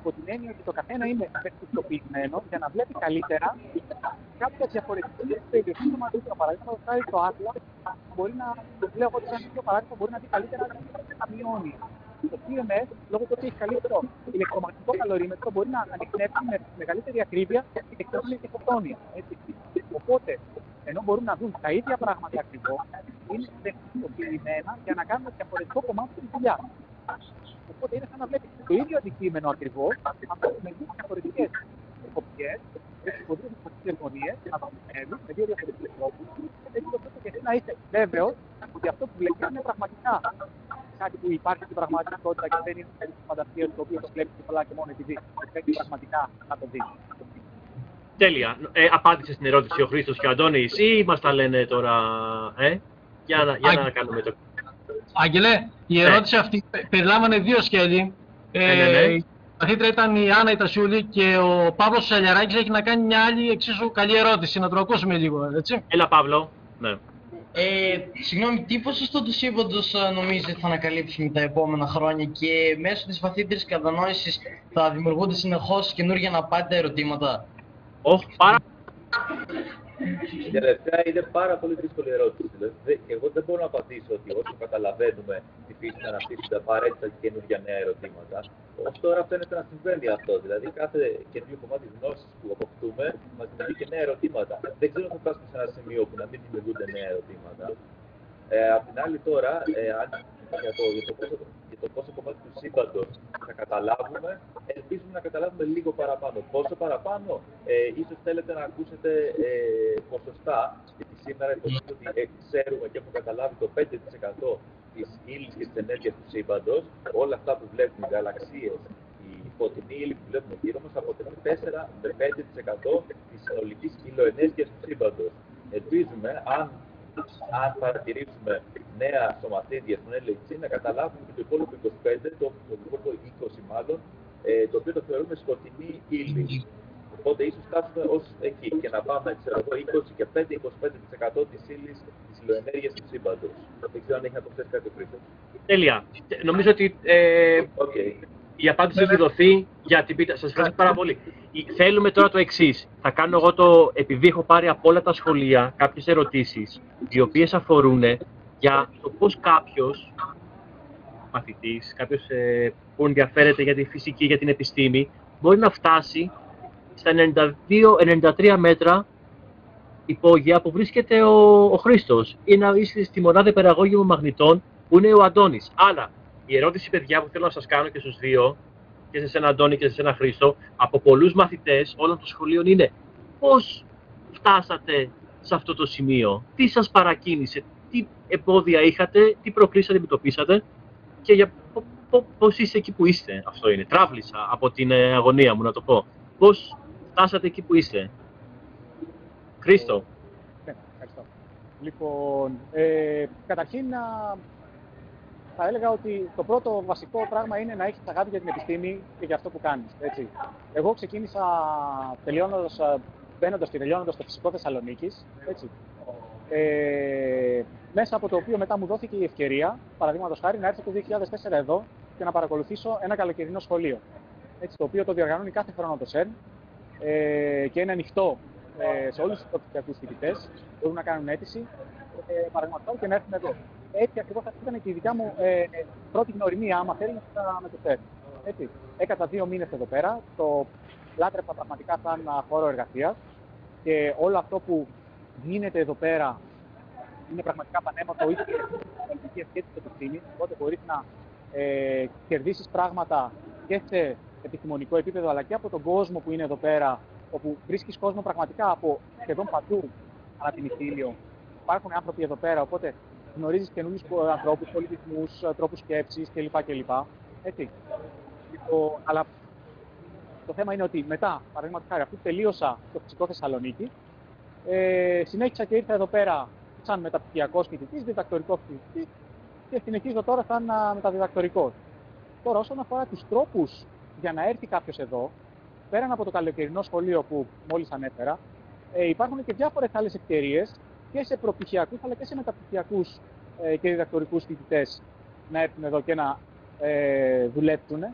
υπό την έννοια ότι το καθένα είναι ευαισθητοποιημένο για να βλέπει καλύτερα κάποια διαφορετική περιοχή του μαθητή. Παραδείγματος χάρη το Atlas μπορεί να, το λέω εγώ σαν ίδιο παράδειγμα, μπορεί να δει καλύτερα τα μειώνει. το CMS, λόγω του ότι έχει καλύτερο ηλεκτρομαγνητικό καλορίμετρο, μπορεί να ανοιχνεύσει με μεγαλύτερη ακρίβεια ηλεκτρόνια και φωτόνια. Οπότε, ενώ μπορούν να δουν τα ίδια πράγματα ακριβώς, είναι τεχνικοποιημένα για να κάνουν διαφορετικό κομμάτι τη δουλειά. Οπότε είναι σαν να βλέπει το ίδιο αντικείμενο ακριβώς, αλλά με δύο διαφορετικές κοπιές, με δύο διαφορετικές γωνίες, να το συνέβη, με δύο διαφορετικούς τρόπους, έτσι ώστε και εσύ να είσαι βέβαιος ότι αυτό που βλέπει είναι πραγματικά κάτι που υπάρχει στην πραγματικότητα και δεν είναι κάτι της φαντασίας, το οποίο το βλέπει πολλά και μόνο επειδή πρέπει πραγματικά να το δει. Τέλεια. Απάντησε στην ερώτηση ο Χρήστος και ο Αντώνης ή μας τα λένε τώρα, για να κάνουμε το... Άγγελε, η ερώτηση αυτή περιλάμβανε δύο σκέλη. Η μαθήτρια ήταν η Άννα Ιτασιούλη και ο Παύλος Σαλιαράκης έχει να κάνει μια άλλη εξίσου καλή ερώτηση. Να τον ακούσουμε λίγο, έτσι. Έλα, Παύλο. Ναι. Συγγνώμη, τι ποσοστό του σύμπαντος νομίζετε θα ανακαλύψουμε τα επόμενα χρόνια και μέσω της βαθύτερης κατανόησης θα δημιουργούνται συνεχώς καινούργια αναπάντητα ερωτήματα? Τελευταία είναι πάρα πολύ δύσκολη ερώτηση. Δηλαδή, εγώ δεν μπορώ να απαντήσω ότι όσο καταλαβαίνουμε τη φύση να αναπτύσσονται απαραίτητα καινούργια νέα ερωτήματα. Ως τώρα φαίνεται να συμβαίνει αυτό. Δηλαδή, κάθε καινούργιο κομμάτι γνώσης που αποκτούμε μας δημιουργεί και νέα ερωτήματα. Δεν ξέρω αν θα φτάσουμε σε ένα σημείο που να μην δημιουργούνται νέα ερωτήματα. Απ' την άλλη, τώρα, για το πόσο κομμάτι του σύμπαντος θα καταλάβουμε, ελπίζουμε να καταλάβουμε λίγο παραπάνω. Πόσο παραπάνω, ίσως θέλετε να ακούσετε ποσοστά, γιατί σήμερα υποτίθεται ότι ξέρουμε και έχουμε καταλάβει το 5% της ύλης και της ενέργειας του σύμπαντος. Όλα αυτά που βλέπουμε, οι γαλαξίες, η φωτεινή ύλη που βλέπουμε γύρω μας, αποτελούν 4 με 5% της συνολικής υλοενέργειας του σύμπαντος. Ελπίζουμε, αν παρατηρήσουμε νέα σωματίδια στον LHC, να καταλάβουμε και το υπόλοιπο 25, το υπόλοιπο 20 μάλλον, το οποίο το θεωρούμε σκοτεινή ύλη. Οπότε ίσως φτάσουμε ως εκεί και να πάμε, ξέρω εγώ, 20 και 5-25% της ύλης της υλοενέργειας του σύμπαντος. Δεν ξέρω αν έχει να προσθέσει κάτι ο Χρήστος. Τέλεια. Νομίζω ότι η απάντηση έχει δοθεί για την πίτα. Σας ευχαριστώ πάρα πολύ. Θέλουμε τώρα το εξής. Θα κάνω εγώ επειδή έχω πάρει από όλα τα σχολεία κάποιες ερωτήσεις, οι οποίες αφορούν για το πώς κάποιος μαθητής, κάποιος που ενδιαφέρεται για τη φυσική, για την επιστήμη, μπορεί να φτάσει στα 92-93 μέτρα υπόγεια που βρίσκεται ο Χρήστος ή να είσαι στη μονάδα υπεραγώγημων μαγνητών που είναι ο Αντώνης. Άρα, η ερώτηση, παιδιά, που θέλω να σας κάνω και στους δύο, και σε σένα Αντώνη και σε σένα Χρήστο, από πολλούς μαθητές όλων των σχολείων είναι πώς φτάσατε σε αυτό το σημείο, τι σας παρακίνησε, τι εμπόδια είχατε, τι προκλήσεις αντιμετωπίσατε και για πώς είστε εκεί που είστε. Αυτό είναι. Τράβλησα από την αγωνία μου, να το πω. Πώς φτάσατε εκεί που είστε. Χρήστο. Ναι, ευχαριστώ. Λοιπόν, καταρχήν θα έλεγα ότι το πρώτο βασικό πράγμα είναι να έχεις αγάπη για την επιστήμη και για αυτό που κάνεις. Έτσι. Εγώ ξεκίνησα μπαίνοντας και τελειώνοντας το Φυσικό Θεσσαλονίκης, έτσι. Μέσα από το οποίο μετά μου δόθηκε η ευκαιρία, παραδείγματος χάρη, να έρθω το 2004 εδώ και να παρακολουθήσω ένα καλοκαιρινό σχολείο. Έτσι, το οποίο το διοργανώνει κάθε χρόνο το ΣΕΡΝ και είναι ανοιχτό σε όλους τους πρωτοπτυχιακούς φοιτητές, μπορούν να κάνουν αίτηση, παραδείγματος χάρη, και να έρθουν εδώ. Έτσι ακριβώς αυτή ήταν και η δικιά μου πρώτη γνωριμία, άμα θέλει, με το ΣΕΡΝ. Έκανα 2 μήνες εδώ πέρα, το λάτρεψα πραγματικά σαν χώρο εργασίας και όλο αυτό που γίνεται εδώ πέρα είναι πραγματικά πανέμορφο, είτε και σχέση της επιστήμης, οπότε μπορείς να κερδίσεις πράγματα και σε επιστημονικό επίπεδο, αλλά και από τον κόσμο που είναι εδώ πέρα, όπου βρίσκεις κόσμο πραγματικά από σχεδόν παντού ανά την Ηθήλιο. Υπάρχουν άνθρωποι εδώ πέρα, οπότε γνωρίζεις καινούριους ανθρώπους, πολιτισμούς, τρόπους σκέψης κλπ. Έτσι. Αλλά το θέμα είναι ότι μετά, παραδείγματος χάρη, αφού τελείωσα το Φυσικό Θεσσαλονίκη, συνέχισα και ήρθα εδώ πέρα σαν μεταπτυχιακός φοιτητής, διδακτορικός φοιτητής και συνεχίζω τώρα σαν μεταδιδακτορικός. Τώρα, όσον αφορά τους τρόπους για να έρθει κάποιος εδώ, πέραν από το καλοκαιρινό σχολείο που μόλις ανέφερα, υπάρχουν και διάφορες άλλες ευκαιρίες και σε προπτυχιακούς αλλά και σε μεταπτυχιακούς και διδακτορικούς φοιτητές να έρθουν εδώ και να δουλέψουν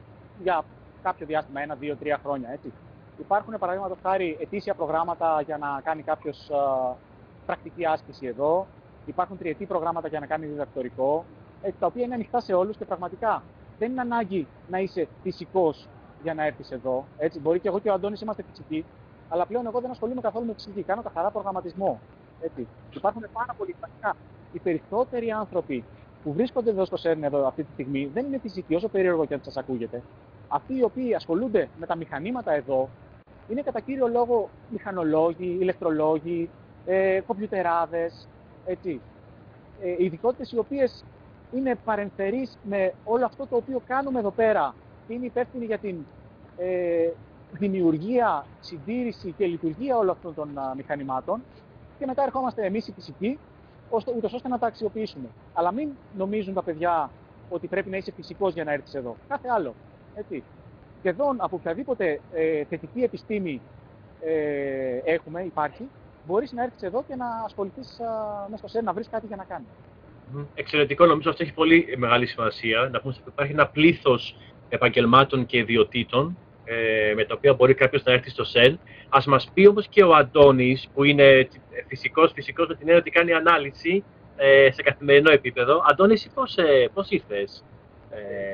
για κάποιο διάστημα, 1, 2, 3 χρόνια. Έτσι. Υπάρχουν, παραδείγματος χάρη, ετήσια προγράμματα για να κάνει κάποιος πρακτική άσκηση εδώ. Υπάρχουν 3ετή προγράμματα για να κάνει διδακτορικό, τα οποία είναι ανοιχτά σε όλους και πραγματικά δεν είναι ανάγκη να είσαι φυσικός για να έρθεις εδώ. Έτσι, μπορεί και εγώ και ο Αντώνης είμαστε φυσικοί, αλλά πλέον εγώ δεν ασχολούμαι καθόλου με φυσική. Κάνω καθαρά προγραμματισμό. Έτσι. Υπάρχουν πάρα πολλοί βασικά. Οι περισσότεροι άνθρωποι που βρίσκονται εδώ στο CERN εδώ αυτή τη στιγμή δεν είναι φυσικοί, όσο περίεργο και αν σας ακούγεται. Αυτοί οι οποίοι ασχολούνται με τα μηχανήματα εδώ είναι κατά κύριο λόγο μηχανολόγοι, ηλεκτρολόγοι, κομπιουτεράδες, έτσι. Ειδικότητες οι οποίες είναι παρεμφερείς με όλο αυτό το οποίο κάνουμε εδώ πέρα και είναι υπεύθυνοι για την δημιουργία, συντήρηση και λειτουργία όλων αυτών των μηχανημάτων και μετά ερχόμαστε εμείς οι φυσικοί, ούτως ώστε να τα αξιοποιήσουμε. Αλλά μην νομίζουν τα παιδιά ότι πρέπει να είσαι φυσικός για να έρθεις εδώ. Κάθε άλλο. Έτσι. Σχεδόν από οποιαδήποτε θετική επιστήμη υπάρχει, μπορείς να έρθεις εδώ και να ασχοληθείς μέσα στο CERN, να βρεις κάτι για να κάνεις. Εξαιρετικό, νομίζω αυτό έχει πολύ μεγάλη σημασία. Να πούμε ότι υπάρχει ένα πλήθος επαγγελμάτων και ιδιωτήτων με τα οποία μπορεί κάποιος να έρθει στο CERN. Ας μας πει όμως και ο Αντώνης, που είναι φυσικός με την έννοια ότι κάνει ανάλυση σε καθημερινό επίπεδο. Αντώνη, εσύ πώς ήρθες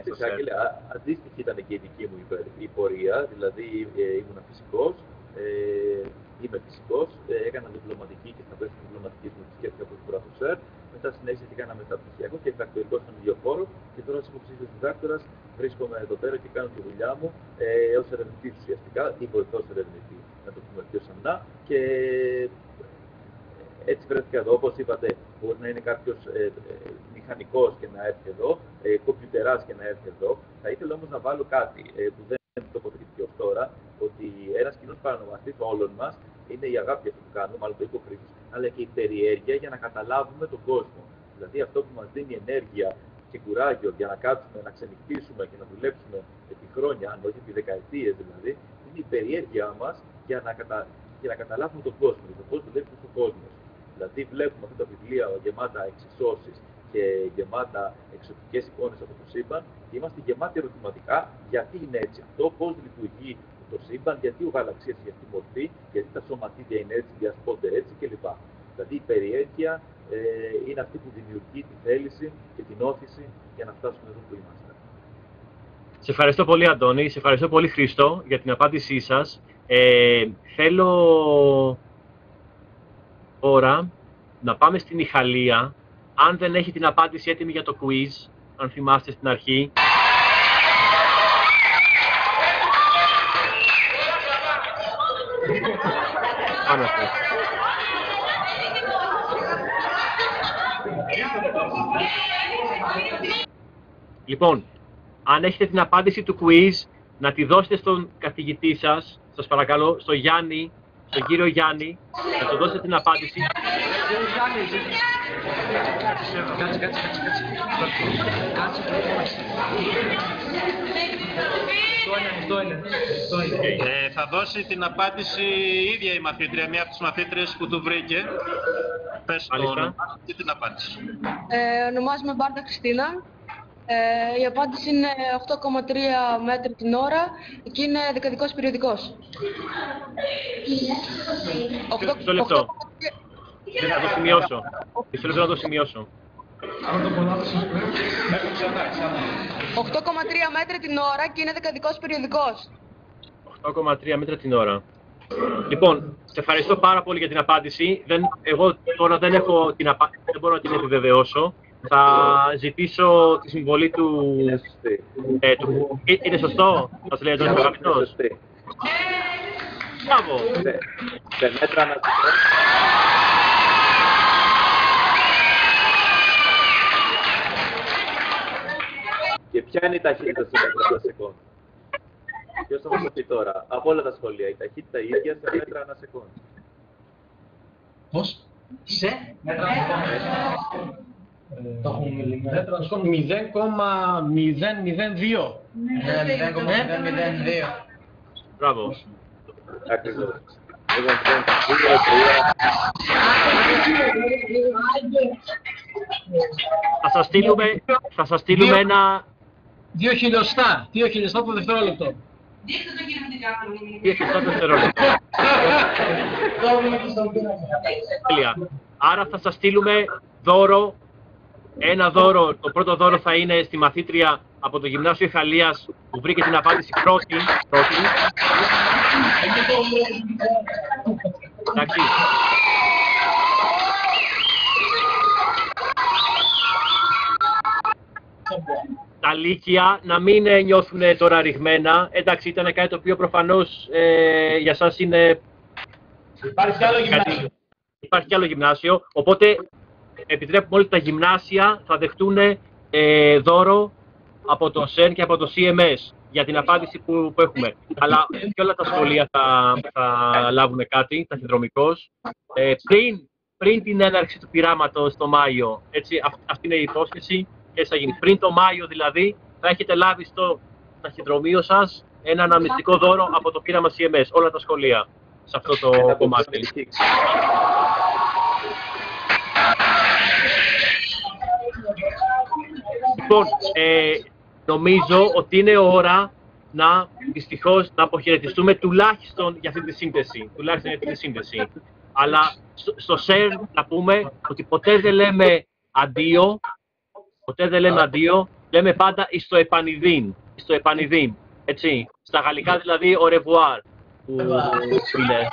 στο CERN? Αντίστοιχη ήταν και η δική μου η πορεία, δηλαδή ήμουν φυσικός, είμαι φυσικός, έκανα διπλωματική και στα πλαίσια της διπλωματικής μου σκέφτηκα πρώτη φορά στο CERN. Μετά συνέχισα και έκανα μεταπτυχιακό και διδακτορικό στον ίδιο χώρο. Και τώρα, ως υποψήφιος διδάκτορας, βρίσκομαι εδώ πέρα και κάνω τη δουλειά μου ως ερευνητής ουσιαστικά ή βοηθός ερευνητή, να το πούμε πιο σανά. Και έτσι βρέθηκα εδώ. Όπως είπατε, μπορεί να είναι κάποιος μηχανικός και να έρθει εδώ, κομπιουτεράς και να έρθει εδώ. Θα ήθελα όμως να βάλω κάτι που δεν τοποθετήθηκε ως τώρα, ότι ένας κοινός παρανομαστής όλων μας είναι η αγάπη αυτό που κάνουμε, μάλλον το είπε ο Χρήστος, αλλά και η περιέργεια για να καταλάβουμε τον κόσμο. Δηλαδή αυτό που μας δίνει ενέργεια και κουράγιο για να κάτσουμε, να ξενυχτήσουμε και να δουλέψουμε επί χρόνια, αν όχι επί δεκαετίες δηλαδή, είναι η περιέργειά μας για να καταλάβουμε τον κόσμο, το πώς δουλεύει ο κόσμος. Δηλαδή βλέπουμε αυτά τα βιβλία γεμάτα εξισώσεις και γεμάτα εξωτικές εικόνες από το σύμπαν και είμαστε γεμάτοι ερωτηματικά γιατί είναι έτσι αυτό, πώς λειτουργεί το σύμπαν, γιατί ο γαλαξίας έχει αυτή τη μορφή, γιατί τα σωματίδια είναι έτσι, διασπώνται έτσι κλπ. Δηλαδή η περιέργεια είναι αυτή που δημιουργεί τη θέληση και την όθηση για να φτάσουμε εδώ που είμαστε. Σε ευχαριστώ πολύ, Αντώνη. Σε ευχαριστώ πολύ, Χρήστο, για την απάντησή σας. Θέλω τώρα να πάμε στην Ιχαλία. Αν δεν έχει την απάντηση έτοιμη για το quiz, αν θυμάστε στην αρχή. Λοιπόν, αν έχετε την απάντηση του quiz, να τη δώσετε στον καθηγητή σας, σας παρακαλώ, στον Γιάννη, στον κύριο Γιάννη, να του δώσετε την απάντηση. Θα δώσει την απάντηση η ίδια η μαθήτρια, μία από τις μαθήτριες που του βρήκε. Πες το όνομα και την απάντηση. Ονομάζομαι Μπάρτα Χριστίνα. Η απάντηση είναι 8,3 μέτρα την ώρα και είναι δεκαδικός περιοδικός. Μισό λεπτό. Να το σημειώσω. Μισό λεπτό να το σημειώσω. 8,3 μέτρα την ώρα και είναι δεκαδικός περιοδικός. 8,3 μέτρα την ώρα. Λοιπόν, σε ευχαριστώ πάρα πολύ για την απάντηση. Εγώ τώρα δεν έχω την απάντηση, δεν μπορώ να την επιβεβαιώσω. Θα ζητήσω τη συμβολή του... Είναι σωστό, μας λέει ο Αγαπητός. Μπράβο. Σε μέτρα να Και ποια είναι η ταχύτητα σε μέτρα ανά σεκόντ? Ποιος θα μας το πει τώρα? Από όλα τα σχολεία, η ταχύτητα ίδια σε μέτρα ανά σεκόντ. Πώς? Σε μέτρα ανά σεκόντ. Το έχουμε μέτρα ανά σεκόντ 0,002. Ναι, 0,002. Μπράβο. Ακριβώς. Θα σας στείλουμε ένα... 2 χιλιοστά. 2 χιλιοστά το δευτερόλεπτο. 2 χιλιοστά το δευτερόλεπτο. Τέλεια. Άρα θα σας στείλουμε δώρο. Ένα δώρο. Το πρώτο δώρο θα είναι στη μαθήτρια από το Γυμνάσιο Ιχαλίας που βρήκε την απάντηση πρώτη. Εντάξει. Τα λύκεια να μην νιώθουν τώρα ρηγμένα. Εντάξει, ήταν κάτι το οποίο προφανώς για σας είναι... Υπάρχει άλλο γυμνάσιο. Υπάρχει και άλλο γυμνάσιο, οπότε επιτρέπουμε όλοι τα γυμνάσια θα δεχτούν δώρο από το ΣΕΝ και από το CMS για την απάντηση που έχουμε. Αλλά και όλα τα σχολεία θα λάβουν κάτι, ταχυδρομικώς, πριν την έναρξη του πειράματος το Μάιο. Έτσι, αυτή είναι η υπόσχεση και θα γίνει. Πριν το Μάιο δηλαδή θα έχετε λάβει στο ταχυδρομείο σας ένα αναμνηστικό δώρο από το πείραμα CMS, όλα τα σχολεία σε αυτό το κομμάτι. Λοιπόν, νομίζω ότι είναι ώρα δυστυχώς να αποχαιρετιστούμε τουλάχιστον για αυτή τη σύνδεση. Αλλά στο ΣΕΡ να πούμε ότι ποτέ δεν λέμε αντίο, λέμε πάντα εις το επανειδήν, έτσι. Στα γαλλικά δηλαδή au revoir, που είναι.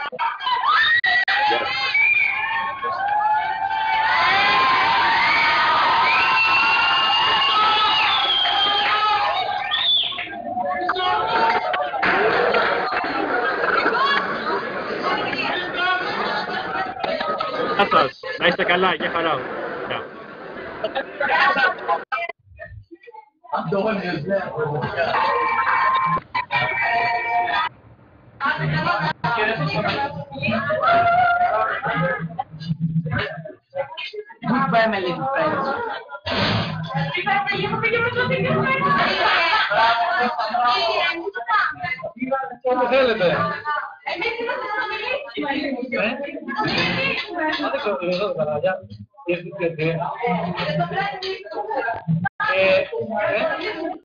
Γεια σας, να είστε καλά, για χαρά. Goodbye, my little friends. Ό,τι θέλετε. Δεν ξέρω,